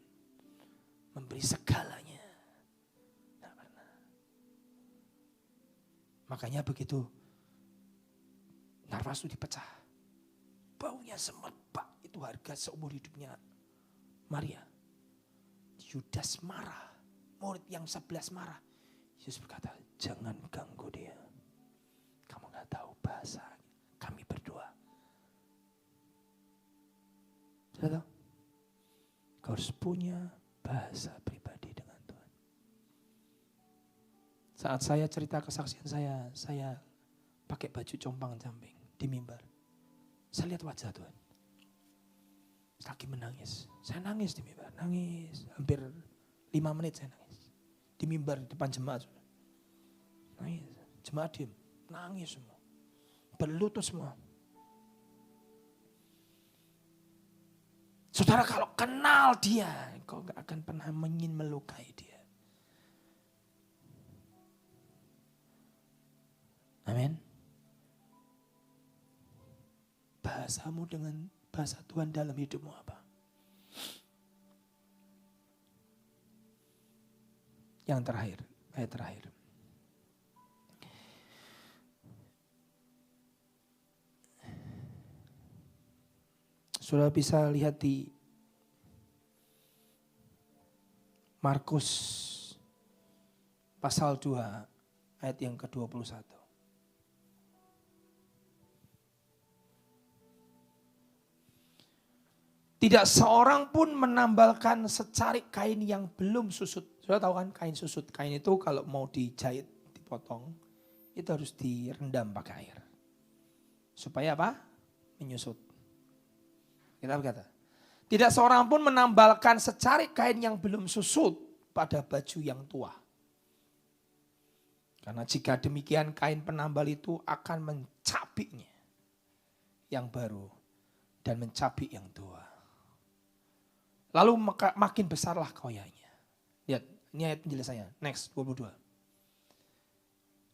Speaker 2: Memberi segalanya. Enggak pernah. Makanya begitu narwastu dipecah. Baunya semerbak. Itu harga seumur hidupnya Maria. Yudas marah. Murid yang 11 marah. Yesus berkata, jangan ganggu dia. Kamu gak tahu bahasa. Kami berdua. Sudah tahu? Kau harus punya bahasa pribadi dengan Tuhan. Saat saya cerita kesaksian saya pakai baju compang-camping di mimbar. Saya lihat wajah Tuhan. Lagi menangis. Saya nangis di mimbar. Nangis. Hampir 5 menit saya nangis. Di mimbar depan jemaat. Nangis. Jemaat diam. Nangis semua. Berlutut semua. Saudara kalau kenal dia, kau gak akan pernah ingin melukai dia. Amin. Bahasamu dengan bahasa Tuhan dalam hidupmu apa? Yang terakhir, ayat terakhir. Sudah bisa lihat di Markus pasal 2 ayat yang ke-21. Tidak seorang pun menambalkan secarik kain yang belum susut. Sudah tahu kan kain susut. Kain itu kalau mau dijahit, dipotong, itu harus direndam pakai air. Supaya apa? Menyusut. Kita berkata, tidak seorang pun menambalkan secarik kain yang belum susut pada baju yang tua. Karena jika demikian kain penambal itu akan mencabiknya yang baru dan mencabik yang tua. Lalu makin besarlah koyanya. Lihat, ini ayat penjelasannya. Next, 22.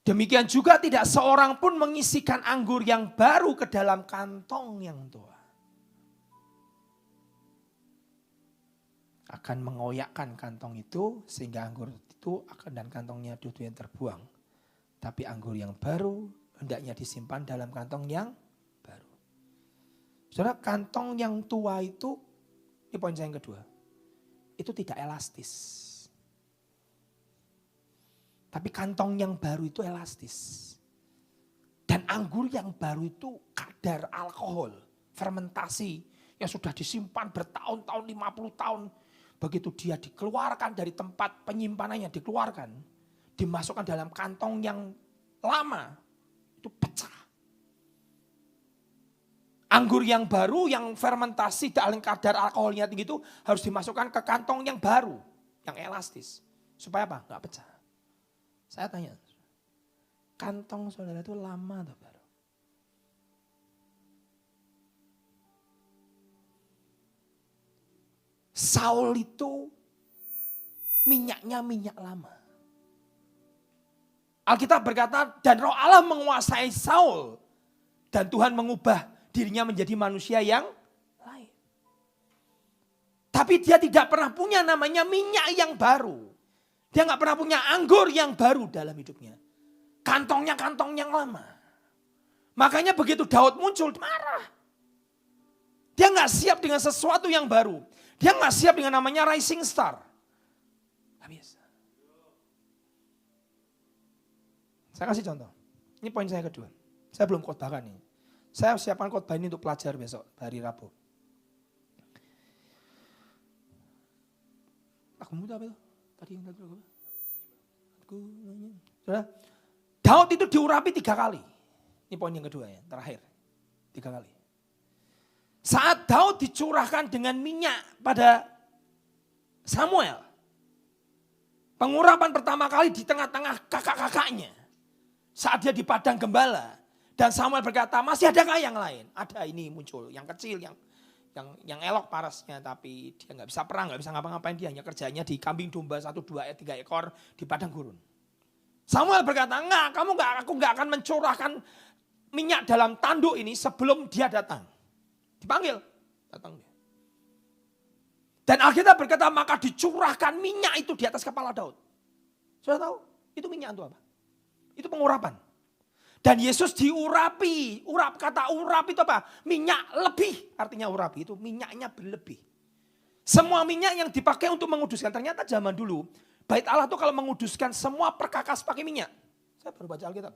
Speaker 2: Demikian juga tidak seorang pun mengisikan anggur yang baru ke dalam kantong yang tua. Akan mengoyakkan kantong itu sehingga anggur itu akan dan kantongnya dua-duanya terbuang. Tapi anggur yang baru hendaknya disimpan dalam kantong yang baru. Saudara, kantong yang tua itu, ini poin saya yang kedua, itu tidak elastis. Tapi kantong yang baru itu elastis. Dan anggur yang baru itu kadar alkohol, fermentasi yang sudah disimpan bertahun-tahun, 50 tahun. Begitu dia dikeluarkan dari tempat penyimpanannya, dikeluarkan, dimasukkan dalam kantong yang lama, itu pecah. Anggur yang baru, yang fermentasi dalam kadar alkoholnya tinggi itu harus dimasukkan ke kantong yang baru, yang elastis. Supaya apa? Nggak pecah. Saya tanya, kantong saudara itu lama atau baru? Saul itu minyaknya minyak lama. Alkitab berkata, dan Roh Allah menguasai Saul. Dan Tuhan mengubah dirinya menjadi manusia yang lain. Tapi dia tidak pernah punya namanya minyak yang baru. Dia gak pernah punya anggur yang baru dalam hidupnya. Kantongnya kantong yang lama. Makanya begitu Daud muncul, marah. Dia gak siap dengan sesuatu yang baru. Dia gak siap dengan namanya rising star. Gak bisa. Saya kasih contoh. Ini poin saya kedua. Saya belum khotbahkan ini. Saya siapkan khotbah ini untuk pelajar besok, hari Rabu. Aku muda apa itu? Tadi yang tadi aku nanya. Saudara, Daud itu diurapi 3 kali. Ini poin yang kedua ya, terakhir. 3 kali. Saat Daud dicurahkan dengan minyak pada Samuel. Pengurapan pertama kali di tengah-tengah kakak-kakaknya. Saat dia di padang gembala. Dan Samuel berkata, masih adakah yang lain? Ada, ini muncul, yang kecil, yang elok parasnya. Tapi dia gak bisa perang, gak bisa ngapa-ngapain. Dia hanya kerjanya di kambing domba 1, 2, 3 ekor di padang gurun. Samuel berkata, enggak, aku gak akan mencurahkan minyak dalam tanduk ini sebelum dia datang. Dipanggil, datang dia. Dan Alkitab berkata, maka dicurahkan minyak itu di atas kepala Daud. Sudah tahu, itu minyak itu apa? Itu pengurapan. Dan Yesus diurapi. Kata urap itu apa? Minyak lebih. Artinya urapi itu minyaknya berlebih. Semua minyak yang dipakai untuk menguduskan. Ternyata zaman dulu, Bait Allah itu kalau menguduskan semua perkakas pakai minyak. Saya baru baca Alkitab.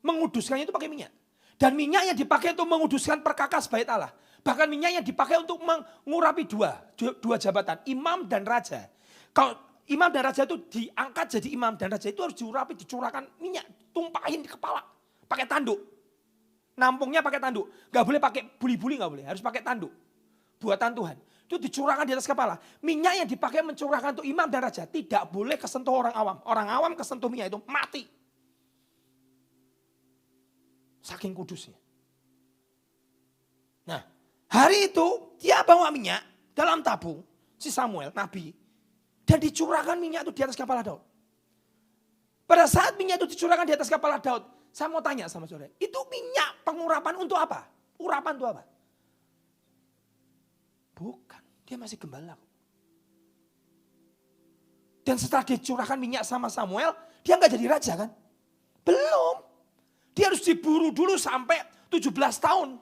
Speaker 2: Menguduskannya itu pakai minyak. Dan minyak yang dipakai untuk menguduskan perkakas Bait Allah. Bahkan minyak yang dipakai untuk mengurapi dua jabatan, imam dan raja. Kalau imam dan raja itu diangkat jadi imam dan raja itu harus diurapi, dicurahkan minyak, tumpahin di kepala, pakai tanduk. Nampungnya pakai tanduk, gak boleh pakai buli-buli, gak boleh, harus pakai tanduk. Buatan Tuhan, itu dicurahkan di atas kepala. Minyak yang dipakai mencurahkan untuk imam dan raja tidak boleh kesentuh orang awam. Orang awam kesentuh minyak itu mati. Saking kudusnya. Nah, hari itu dia bawa minyak dalam tabung, si Samuel, nabi. Dan dicurahkan minyak itu di atas kepala Daud. Pada saat minyak itu dicurahkan di atas kepala Daud, saya mau tanya sama saudara, itu minyak pengurapan untuk apa? Urapan untuk apa? Bukan, dia masih gembala. Dan setelah dicurahkan minyak sama Samuel, dia nggak jadi raja kan? Belum. Dia harus diburu dulu sampai 17 tahun.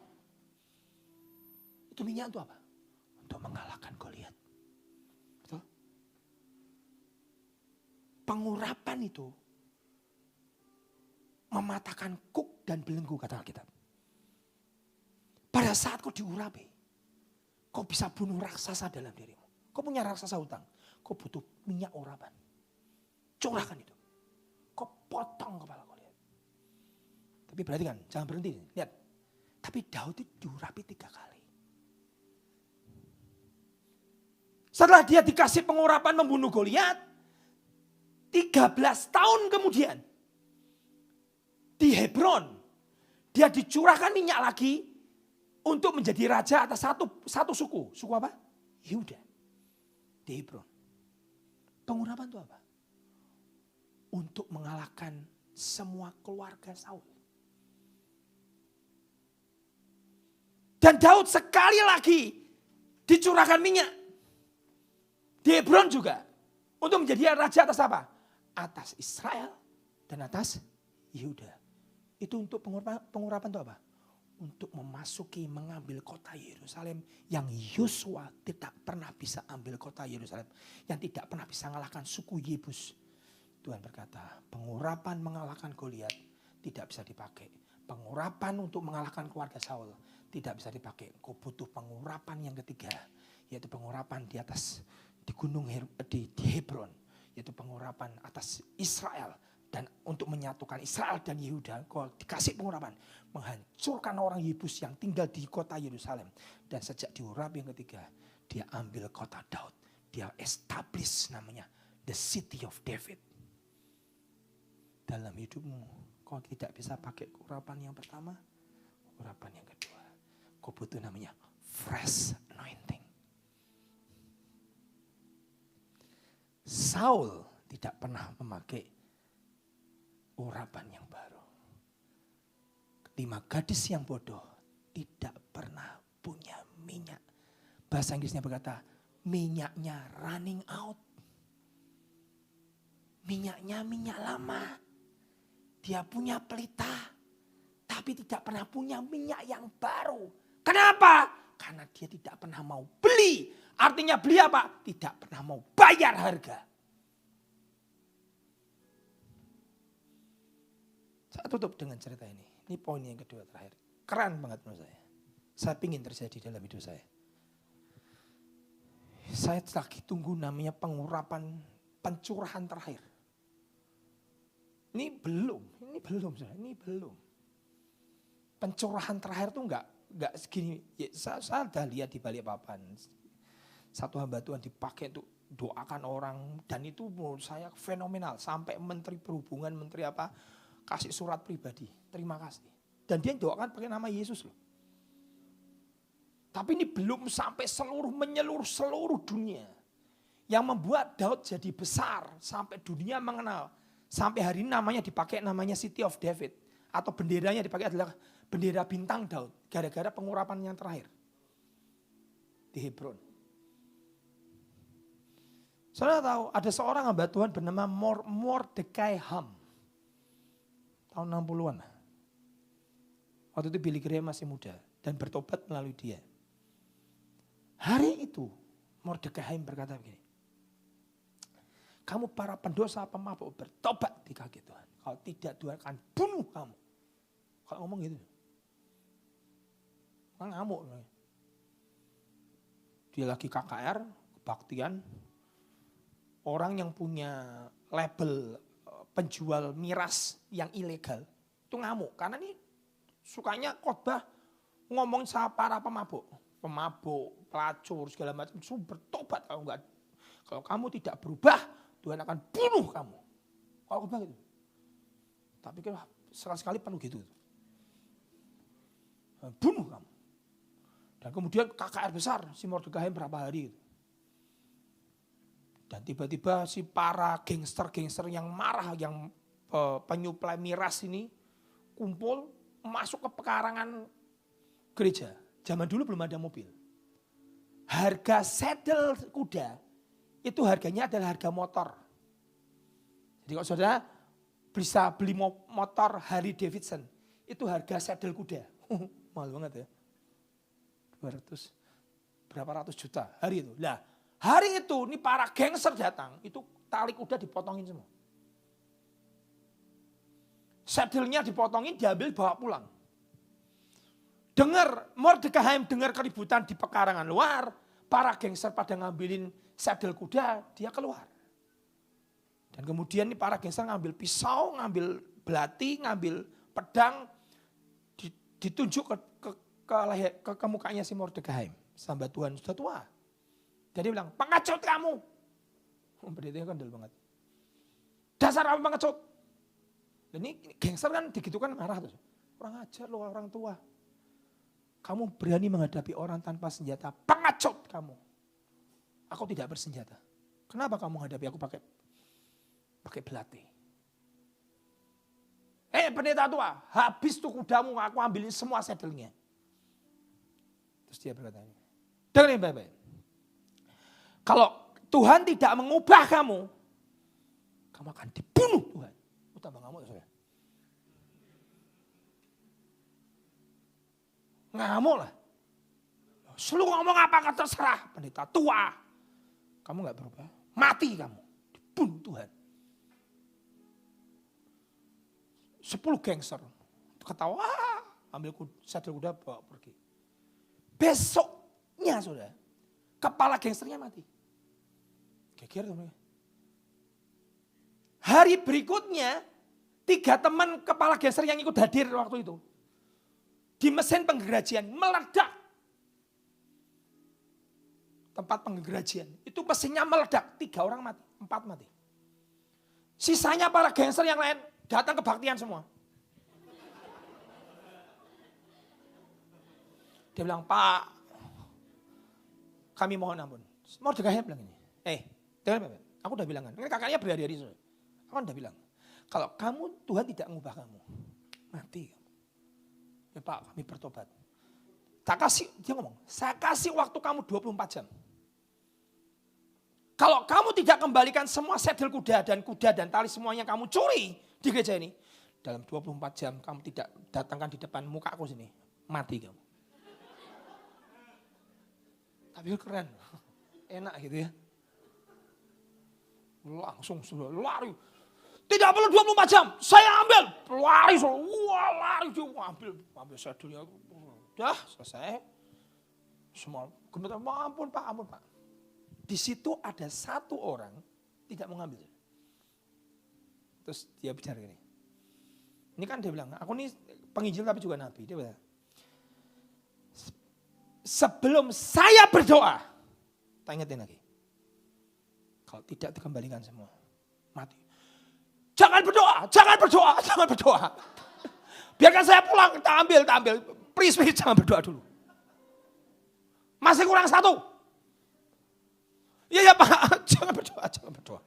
Speaker 2: Itu minyak untuk apa? Untuk mengalahkan Goliat. Betul? Pengurapan itu mematahkan kuk dan belenggu kata Alkitab. Pada saat kau diurapi, kau bisa bunuh raksasa dalam dirimu. Kau punya raksasa hutang, kau butuh minyak urapan. Curahkan itu. Kau potong kepala Goliat. Tapi perhatikan, jangan berhenti. Lihat. Tapi Daud itu diurapi 3 kali. Setelah dia dikasih pengurapan membunuh Goliat, 13 tahun kemudian, di Hebron, dia dicurahkan minyak lagi untuk menjadi raja atas satu suku. Suku apa? Yehuda. Di Hebron. Pengurapan itu apa? Untuk mengalahkan semua keluarga Saul. Dan Daud sekali lagi dicurahkan minyak. Di Hebron juga. Untuk menjadi raja atas apa? Atas Israel dan atas
Speaker 3: Yehuda. Itu untuk pengurapan itu apa? Untuk memasuki, mengambil kota Yerusalem yang Yosua tidak pernah bisa ambil kota Yerusalem. Yang tidak pernah bisa mengalahkan suku Yebus. Tuhan berkata, pengurapan mengalahkan Goliat tidak bisa dipakai. Pengurapan untuk mengalahkan keluarga Saul tidak bisa dipakai. Kau butuh pengurapan yang ketiga, yaitu pengurapan di atas di gunung di Hebron, yaitu pengurapan atas Israel. Dan untuk menyatukan Israel dan Yehuda, kau dikasih pengurapan. Menghancurkan orang Yebus yang tinggal di kota Yerusalem. Dan sejak diurap yang ketiga, dia ambil kota Daud. Dia establish namanya the city of David. Dalam hidupmu, kau tidak bisa pakai urapan yang pertama, urapan yang kedua. Kau butuh namanya fresh anointing. Saul tidak pernah memakai urapan yang baru. 5 gadis yang bodoh tidak pernah punya minyak. Bahasa Inggrisnya berkata, minyaknya running out. Minyaknya minyak lama. Dia punya pelita, tapi tidak pernah punya minyak yang baru. Kenapa? Karena dia tidak pernah mau beli. Artinya beli apa? Tidak pernah mau bayar harga. Saya tutup dengan cerita ini. Ini poin yang kedua terakhir. Keren banget menurut saya. Saya ingin terjadi dalam hidup saya. Saya lagi tunggu namanya pengurapan, pencurahan terakhir. Ini belum. Pencurahan terakhir tuh enggak segini. Ya, saya udah lihat di Balikpapan. Satu hamba Tuhan dipakai untuk doakan orang. Dan itu menurut saya fenomenal. Sampai menteri perhubungan, menteri apa, kasih surat pribadi. Terima kasih. Dan dia doakan pakai nama Yesus loh. Tapi ini belum sampai menyeluruh seluruh dunia. Yang membuat Daud jadi besar. Sampai dunia mengenal. Sampai hari ini namanya dipakai namanya City of David. Atau benderanya dipakai adalah bendera bintang Daud. Gara-gara pengurapan yang terakhir. Di Hebron. Saudara tahu ada seorang hamba Tuhan bernama Mordecai Ham. Tahun 60-an. Waktu itu Billy Graham masih muda. Dan bertobat melalui dia. Hari itu Mordecai Ham berkata begini. Kamu para pendosa pemabuk bertobat di kaki Tuhan. Kalau tidak Tuhan akan bunuh kamu. Kalau ngomong gitu. Orang ngamuk. Dia lagi KKR, kebaktian. Orang yang punya label penjual miras yang ilegal. Itu ngamuk. Karena ini sukanya khotbah ngomong sama para pemabuk. Pemabuk, pelacur, segala macam. Suruh bertobat kalau enggak. Kalau kamu tidak berubah, Tuhan akan bunuh kamu. Kalau khotbah gitu. Tapi kan sekali-sekali penuh gitu. Bunuh kamu. Dan kemudian KKR besar si Mordecai berapa hari itu. Dan tiba-tiba si para gangster-gangster yang marah, yang penyuplai miras ini kumpul masuk ke pekarangan gereja. Zaman dulu belum ada mobil. Harga saddle kuda itu harganya adalah harga motor. Jadi kalau saudara bisa beli motor Harley Davidson, itu harga saddle kuda. Mahal banget ya. 200, berapa ratus juta hari itu. Nah, hari itu ini para gangster datang, itu tali kuda dipotongin semua. Saddle-nya dipotongin, diambil bawa pulang. Mordecai dengar keributan di pekarangan luar, para gangster pada ngambilin saddle kuda, dia keluar. Dan kemudian ini para gangster ngambil pisau, ngambil belati, ngambil pedang, ditunjuk ke mukanya si Mordecai. Hamba Tuhan sudah tua. Jadi dia bilang, pengecut kamu. Pendetanya kan dal banget. Dasar kamu pengecut. Dan ini gangster kan begitu kan marah tuh. Orang ajar loh orang tua. Kamu berani menghadapi orang tanpa senjata. Pengecut kamu. Aku tidak bersenjata. Kenapa kamu menghadapi aku pakai belati? Pendeta tua, habis tuh kudamu, aku ambilin semua saddle-nya. Terus dia berkata, dengerin baik-baik. Kalau Tuhan tidak mengubah kamu akan dibunuh Tuhan. Tambah ngamuk ya. Ngamuk lah. Selalu ngomong apa terserah. Pendeta tua. Kamu gak berubah. Mati kamu. Dibunuh Tuhan. 10 gangster. Ketawa. Ambil sadel kuda bawa pergi. Besoknya saudara. Kepala gangsternya mati. Geger tuh mereka. Hari berikutnya. 3 teman kepala gangster yang ikut hadir waktu itu. Di mesin penggerajian meledak. Tempat penggerajian. Itu mesinnya meledak. 3 orang mati. 4 mati. Sisanya para gangster yang lain datang kebaktian semua. Dia bilang, Pak, kami mohon ampun. Mordekai bilang ini. Dengar Bapak, aku udah bilang kan. Ini kakaknya berhari-hari. Aku kan udah bilang. Kalau kamu, Tuhan tidak mengubah kamu. Mati. Ya Pak, kami bertobat. Dia ngomong, saya kasih waktu kamu 24 jam. Kalau kamu tidak kembalikan semua sedel kuda dan tali semua yang kamu curi di gereja ini. Dalam 24 jam kamu tidak datangkan di depan muka aku sini. Mati kamu. Tapi keren. Enak gitu ya. Langsung sudah lari. Tidak perlu 24 jam. Saya ambil. Lari. Wah lari. Dia ambil sedelnya. Udah selesai. Semua gemetar. Ampun Pak. Di situ ada 1 orang tidak mengambil. Terus dia bicara gini. Ini kan dia bilang, aku ini penginjil tapi juga nabi. Dia bilang, sebelum saya berdoa, tak ingetin lagi. Kalau tidak dikembalikan semua, mati. Jangan berdoa. Biarkan saya pulang, tak ambil. Please, jangan berdoa dulu. Masih kurang 1. Iya Pak, jangan berdoa.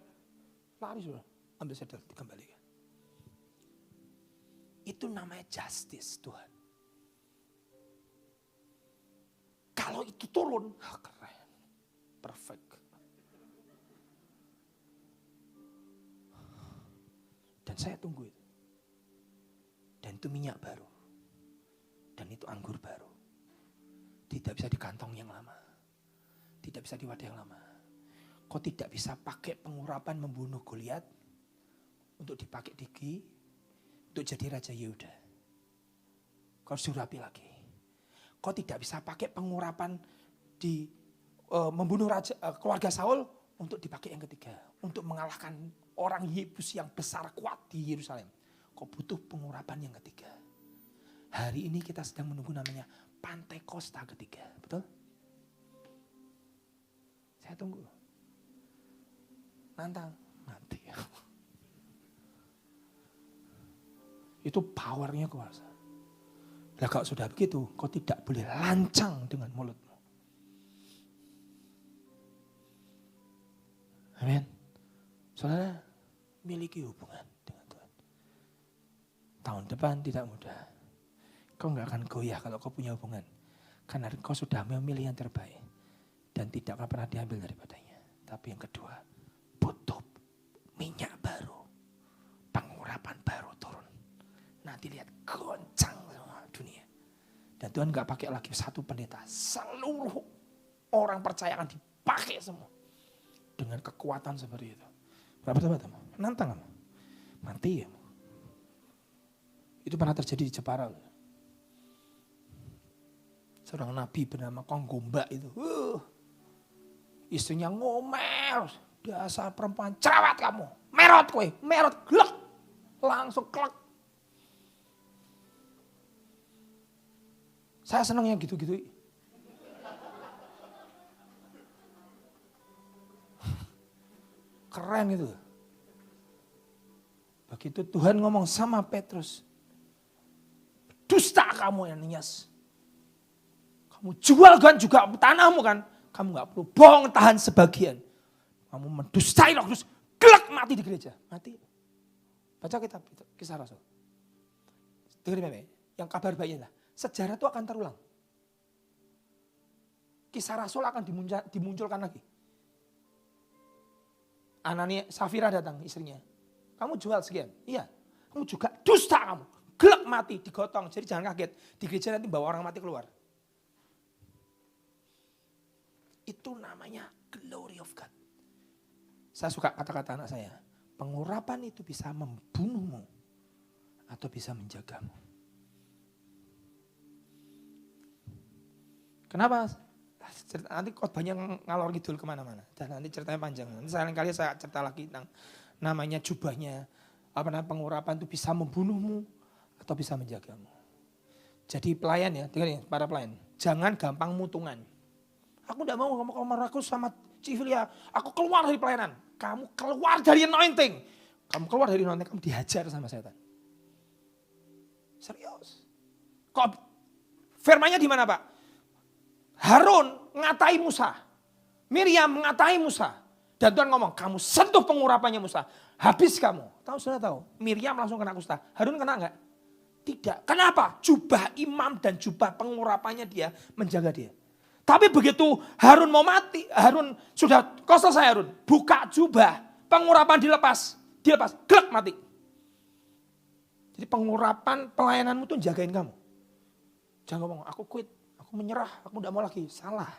Speaker 3: Lari sudah, ambil sedel, dikembalikan. Itu namanya justice Tuhan. Kalau itu turun, keren, perfect. Dan saya tunggu itu. Dan itu minyak baru. Dan itu anggur baru. Tidak bisa di kantong yang lama. Tidak bisa di wadah yang lama. Kau tidak bisa pakai pengurapan membunuh Goliat untuk dipakai Diki untuk jadi Raja Yehuda. Kau harus rapi lagi. Kau tidak bisa pakai pengurapan di membunuh keluarga Saul untuk dipakai yang ketiga, untuk mengalahkan orang Yebus yang besar kuat di Yerusalem. Kau butuh pengurapan yang ketiga. Hari ini kita sedang menunggu namanya Pantekosta ketiga, betul? Saya tunggu. Nantang, nanti. Itu powernya kuasa. Nah kalau sudah begitu, kau tidak boleh lancang dengan mulutmu. Amin. Saudara, miliki hubungan dengan Tuhan. Tahun depan tidak mudah. Kau gak akan goyah kalau kau punya hubungan. Karena kau sudah memilih yang terbaik. Dan tidak akan pernah diambil daripadanya. Tapi yang kedua, butuh minyak baru. Pengurapan baru turun. Nanti lihat goncang semua dunia. Dan Tuhan gak pakai lagi 1 pendeta. Seluruh orang percaya akan dipakai semua. Dengan kekuatan seperti itu. Berapa teman-teman? Nantang kamu. Mati ya. Itu pernah terjadi di Jepara. Seorang nabi bernama Konggomba itu. Istrinya ngomel. Dasar perempuan cerewet kamu. Merot kowe. Merot glek. Langsung klek. Saya senang yang gitu-gitu. Keren itu. Begitu Tuhan ngomong sama Petrus. Dusta kamu Ananias. Kamu jual kan juga tanahmu kan. Kamu gak perlu bohong tahan sebagian. Kamu mendustai Roh Kudus. Gelak mati di gereja. Mati. Baca kitab Kisah Rasul. Dengerin Bapak. Yang kabar baiknya lah. Sejarah itu akan terulang. Kisah Rasul akan dimunculkan lagi. Anania, Safira datang istrinya. Kamu jual sekian. Iya. Kamu juga dusta kamu. Gelek mati, digotong. Jadi jangan kaget, di gereja nanti bawa orang mati keluar. Itu namanya glory of God. Saya suka kata-kata anak saya. Pengurapan itu bisa membunuhmu atau bisa menjagamu. Kenapa? Nanti khotbahnya ngalor ngidul kemana-mana. Dan nanti ceritanya panjang. Nanti kali saya cerita lagi tentang namanya jubahnya. Pengurapan itu bisa membunuhmu atau bisa menjagamu. Jadi pelayan ya, dengar ya para pelayan. Jangan gampang mutungan. Aku tidak mau ngomong aku sama Civilia. Aku keluar dari pelayanan. Kamu keluar dari anointing. Kamu keluar dari anointing, kamu dihajar sama setan. Serius. Kok firmannya di mana Pak? Harun ngatai Musa. Miriam ngatai Musa. Dan Tuhan ngomong, kamu sentuh pengurapannya Musa. Habis kamu. Tahu sudah tahu. Miriam langsung kena kusta. Harun kena enggak? Tidak. Kenapa? Jubah imam dan jubah pengurapannya dia menjaga dia. Tapi begitu Harun mau mati, Harun sudah kau selesai Harun. Buka jubah, pengurapan dilepas, gelek mati. Jadi pengurapan pelayananmu tuh jagain kamu. Jangan ngomong, aku quit, aku menyerah, aku tidak mau lagi. Salah.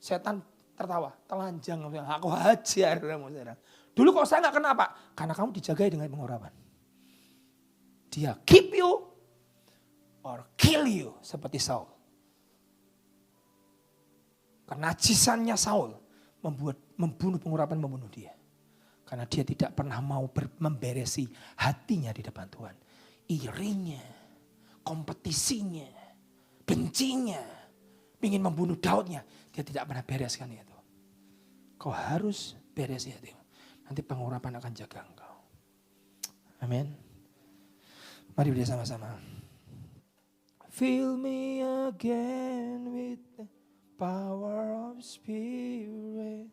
Speaker 3: Setan tertawa, telanjang. Aku hajar kamu sekarang. Dulu kok saya nggak kena Pak? Karena kamu dijagai dengan pengurapan. Dia keep you or kill you seperti Saul. Kenajisannya Saul membunuh pengurapan, membunuh dia. Karena dia tidak pernah mau memberesi hatinya di depan Tuhan. Irinya, kompetisinya, bencinya, ingin membunuh Daudnya. Dia tidak pernah bereskan itu. Kau harus beresi hatimu. Nanti pengurapan akan jaga engkau. Amin. Mari bersama-sama. Fill me again with the power of Spirit.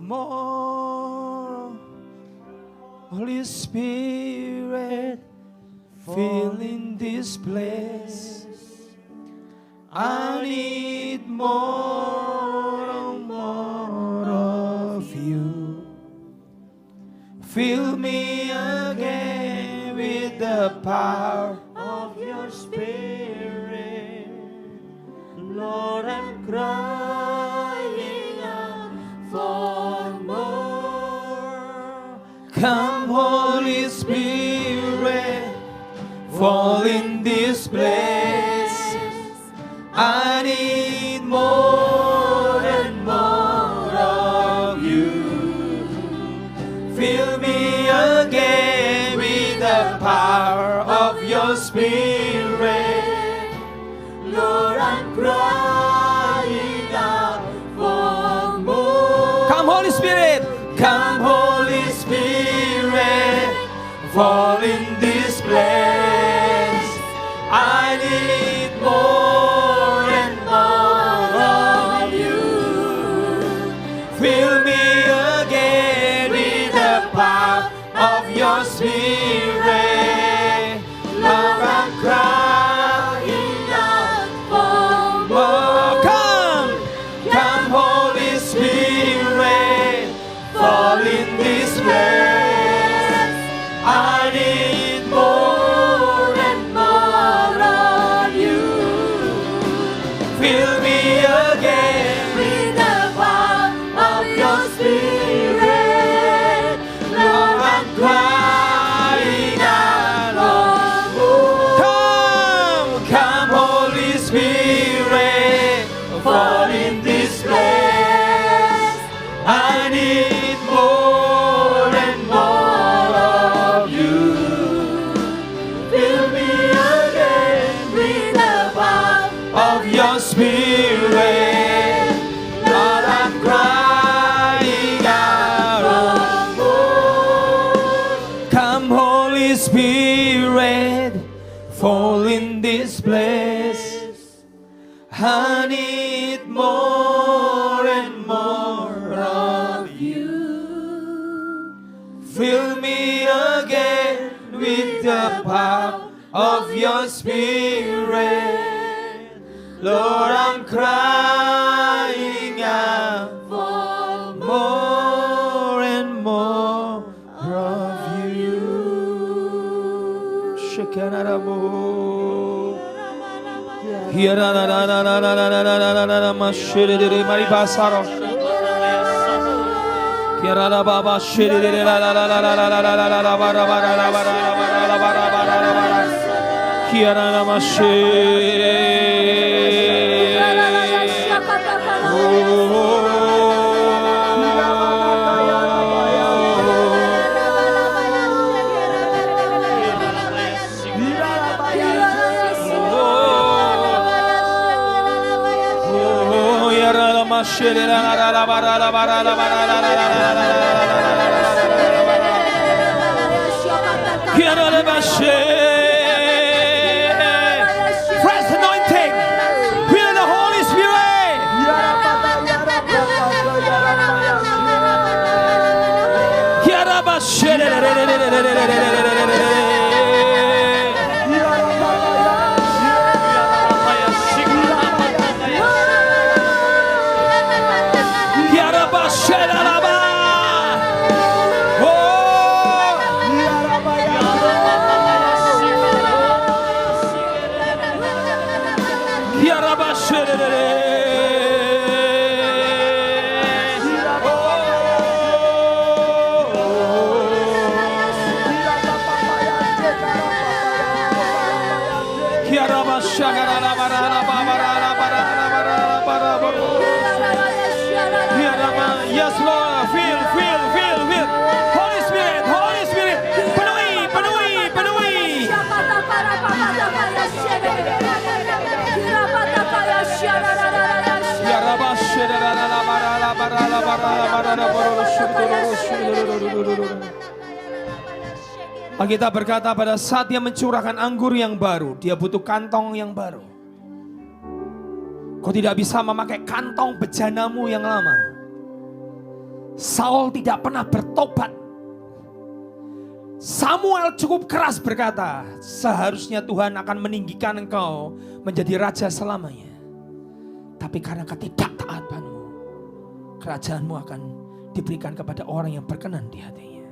Speaker 3: More Holy Spirit, fill in this place. I need more and more of you. Fill me again with the power
Speaker 1: of your Spirit. Lord, I'm crying out for more.
Speaker 3: Come, Holy Spirit, fall in this place. I need more and more of you. Fill me again with the power of your Spirit.
Speaker 1: Lord, I'm crying out for more.
Speaker 3: Come, Holy Spirit. Come, Holy Spirit, fall in this place. I need more and more of you. Fill me again with the power of your Spirit. Lord, I'm crying out for more. Come, Holy Spirit, fall in this place. I need more and more of you. Fill me again with the power of your Spirit. Lord, I'm crying out for more. Come, Holy Spirit, fall in this place. I need more and more of you. Fill me again with the power of your Spirit. Lord, I'm crying out for more. Come, Holy Spirit, fall in this place. I need more and more of you. Fill me again with the power of your Spirit. Lord, I'm crying out for more
Speaker 2: Mari basaro. Kiara baba shiri la la la la la la la la la la bara bara la bara la bara la bara bara la bara. Kiara nama fresh anointing, feel the Holy Spirit. Yes, Lord, feel. Holy Spirit, penuhi. Alkitab berkata pada saat dia mencurahkan anggur yang baru, dia butuh kantong yang baru. Kau tidak bisa memakai kantong bejanamu yang lama. Saul tidak pernah bertobat. Samuel cukup keras berkata, seharusnya Tuhan akan meninggikan engkau menjadi raja selamanya. Tapi karena ketidaktaatanmu, kerajaanmu akan diberikan kepada orang yang berkenan di hatinya.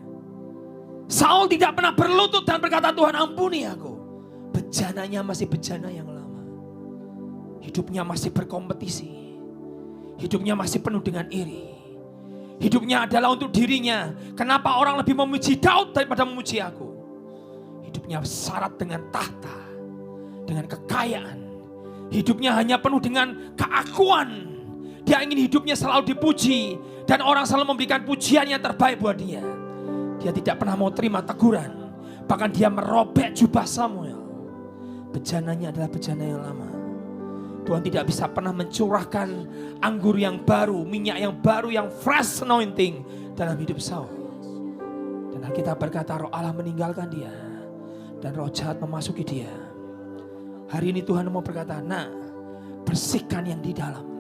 Speaker 2: Saul tidak pernah berlutut dan berkata, Tuhan ampuni aku. Bejananya masih bejana yang lama. Hidupnya masih berkompetisi. Hidupnya masih penuh dengan iri. Hidupnya adalah untuk dirinya. Kenapa orang lebih memuji Daud daripada memuji aku? Hidupnya syarat dengan tahta, dengan kekayaan. Hidupnya hanya penuh dengan keakuan. Dia ingin hidupnya selalu dipuji dan orang selalu memberikan pujian yang terbaik buat dia. Dia tidak pernah mau terima teguran. Bahkan dia merobek jubah Samuel. Bejananya adalah bejana yang lama. Tuhan tidak bisa pernah mencurahkan anggur yang baru, minyak yang baru, yang fresh anointing dalam hidup Saul. Dan kita berkata roh Allah meninggalkan dia. Dan roh jahat memasuki dia. Hari ini Tuhan mau berkata, nah bersihkan yang di dalam.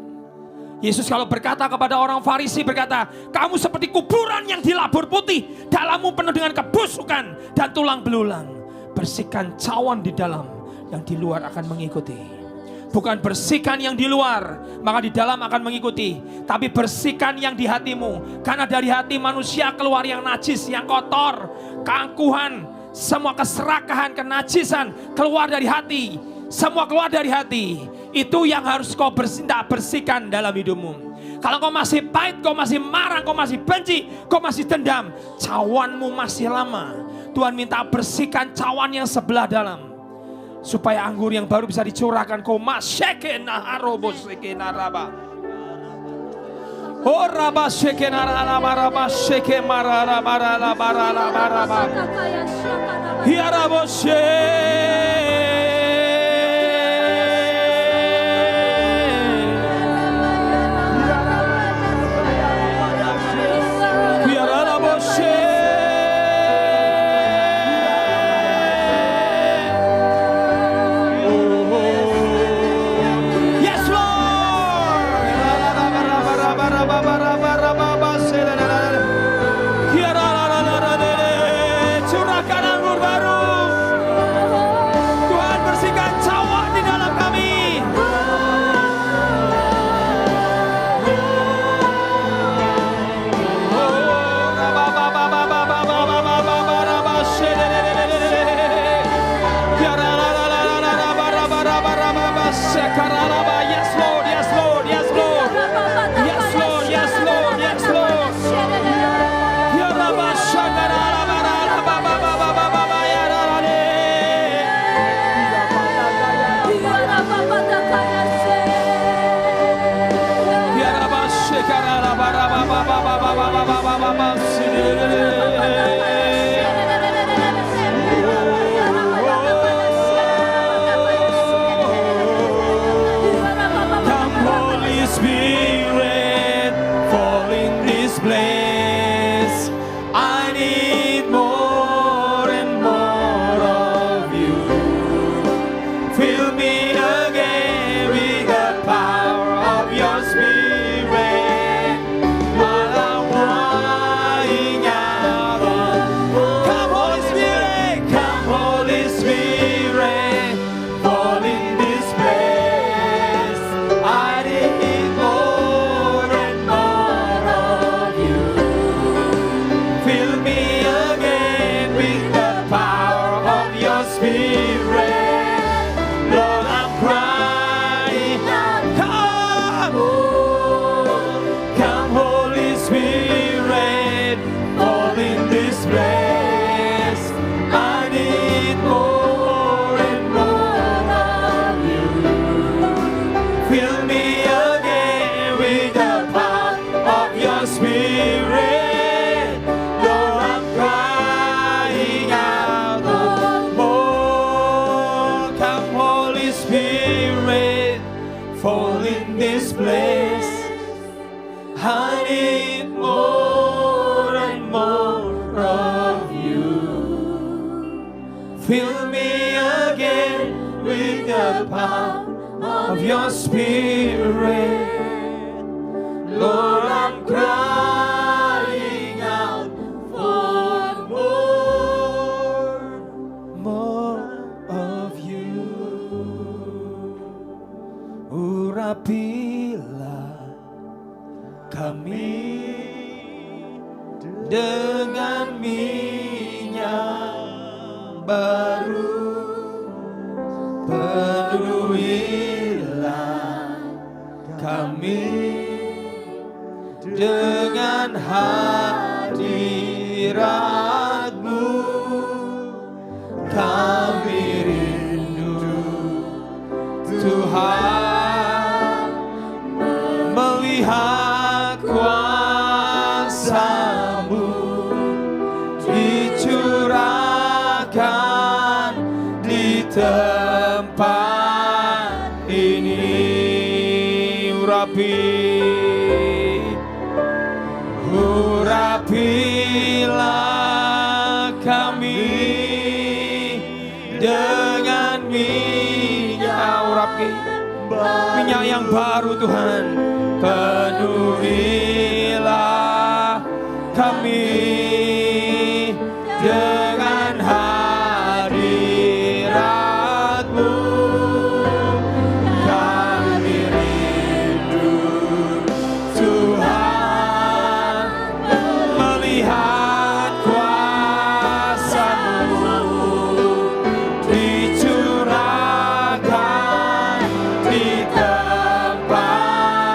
Speaker 2: Yesus kalau berkata kepada orang Farisi berkata, kamu seperti kuburan yang dilabur putih, dalammu penuh dengan kebusukan dan tulang belulang. Bersihkan cawan di dalam, yang di luar akan mengikuti. Bukan bersihkan yang di luar, maka di dalam akan mengikuti. Tapi bersihkan yang di hatimu. Karena dari hati manusia keluar yang najis, yang kotor, keangkuhan, semua keserakahan, kenajisan keluar dari hati. Semua keluar dari hati. Itu yang harus kau bersihkan dalam hidupmu. Kalau kau masih pahit, kau masih marah, kau masih benci, kau masih dendam, cawanmu masih lama. Tuhan minta bersihkan cawan yang sebelah dalam, supaya anggur yang baru bisa dicurahkan. Kau masyekena arobos sekena raba. Oh raba sekena raba seke marara marara marara marara. Hiarabos
Speaker 1: Come Holy Spirit, fall in this place. I need more and more of you. Fill me again with the power of your Spirit. While I'm crying out, come Holy Spirit, come Holy Spirit, fall in this place. I need more and more of you. Fill me again with the power of your Spirit. Lord, I'm crying out, come Holy Spirit, fall in this place. I need more and more of you. Fill me again with the power of your Spirit. Lord, I'm crying out, more. Come Holy Spirit, fall in this place. I need more and more of you. Fill me again with the power of your Spirit. Lord, I'm crying out for more of you. Urapilah kami dengan minyak baru, penuhilah kami dengan hadirat-Mu. Kami rindu Tuhan melihat kuasa-Mu dicurahkan di tempat ini. Urapilah kami dengan minyak, minyak yang baru Tuhan. Penuhilah kami dengan hadirat-Mu. Kami rindu Tuhan melihat kuasa-Mu dicurahkan di tempat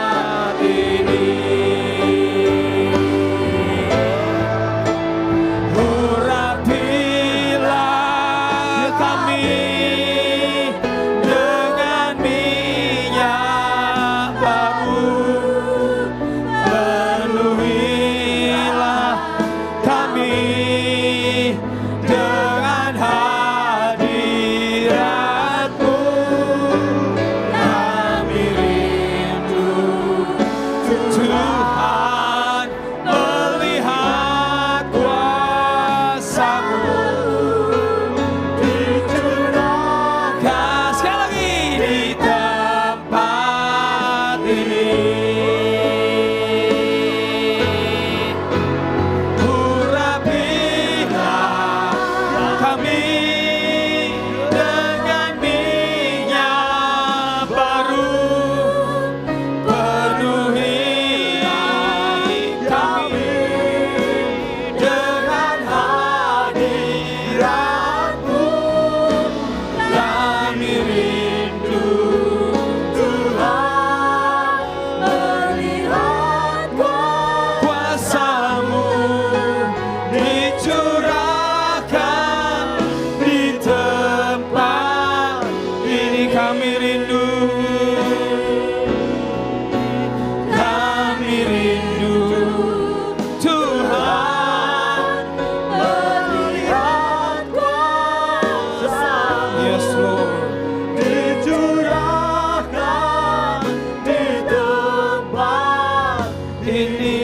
Speaker 2: ini.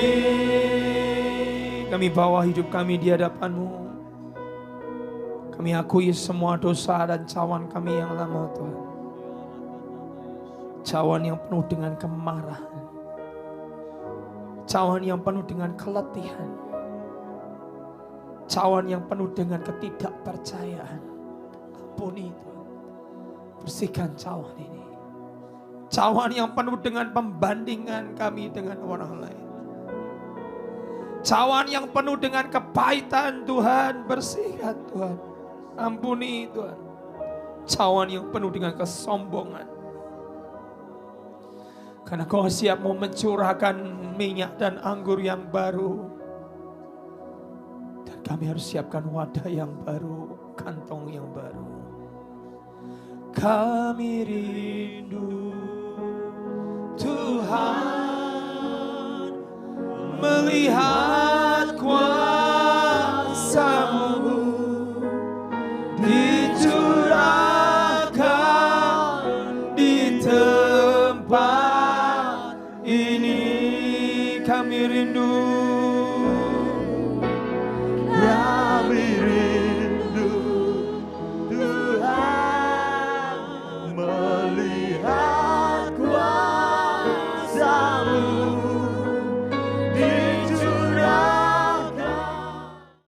Speaker 2: Kami bawa hidup kami di hadapan-Mu. Kami akui semua dosa dan cawan kami yang lama, Tuhan. Cawan yang penuh dengan kemarahan. Cawan yang penuh dengan keletihan. Cawan yang penuh dengan ketidakpercayaan. Ampuni Tuhan. Bersihkan cawan ini. Cawan yang penuh dengan pembandingan kami dengan orang lain. Cawan yang penuh dengan kepahitan, Tuhan, bersihkan Tuhan. Ampuni Tuhan. Cawan yang penuh dengan kesombongan. Karena Kau siap mau mencurahkan minyak dan anggur yang baru. Dan kami harus siapkan wadah yang baru, kantong yang baru. Kami rindu Tuhan, melihat kuasa-Mu dicurahkan di tempat ini. Kami rindu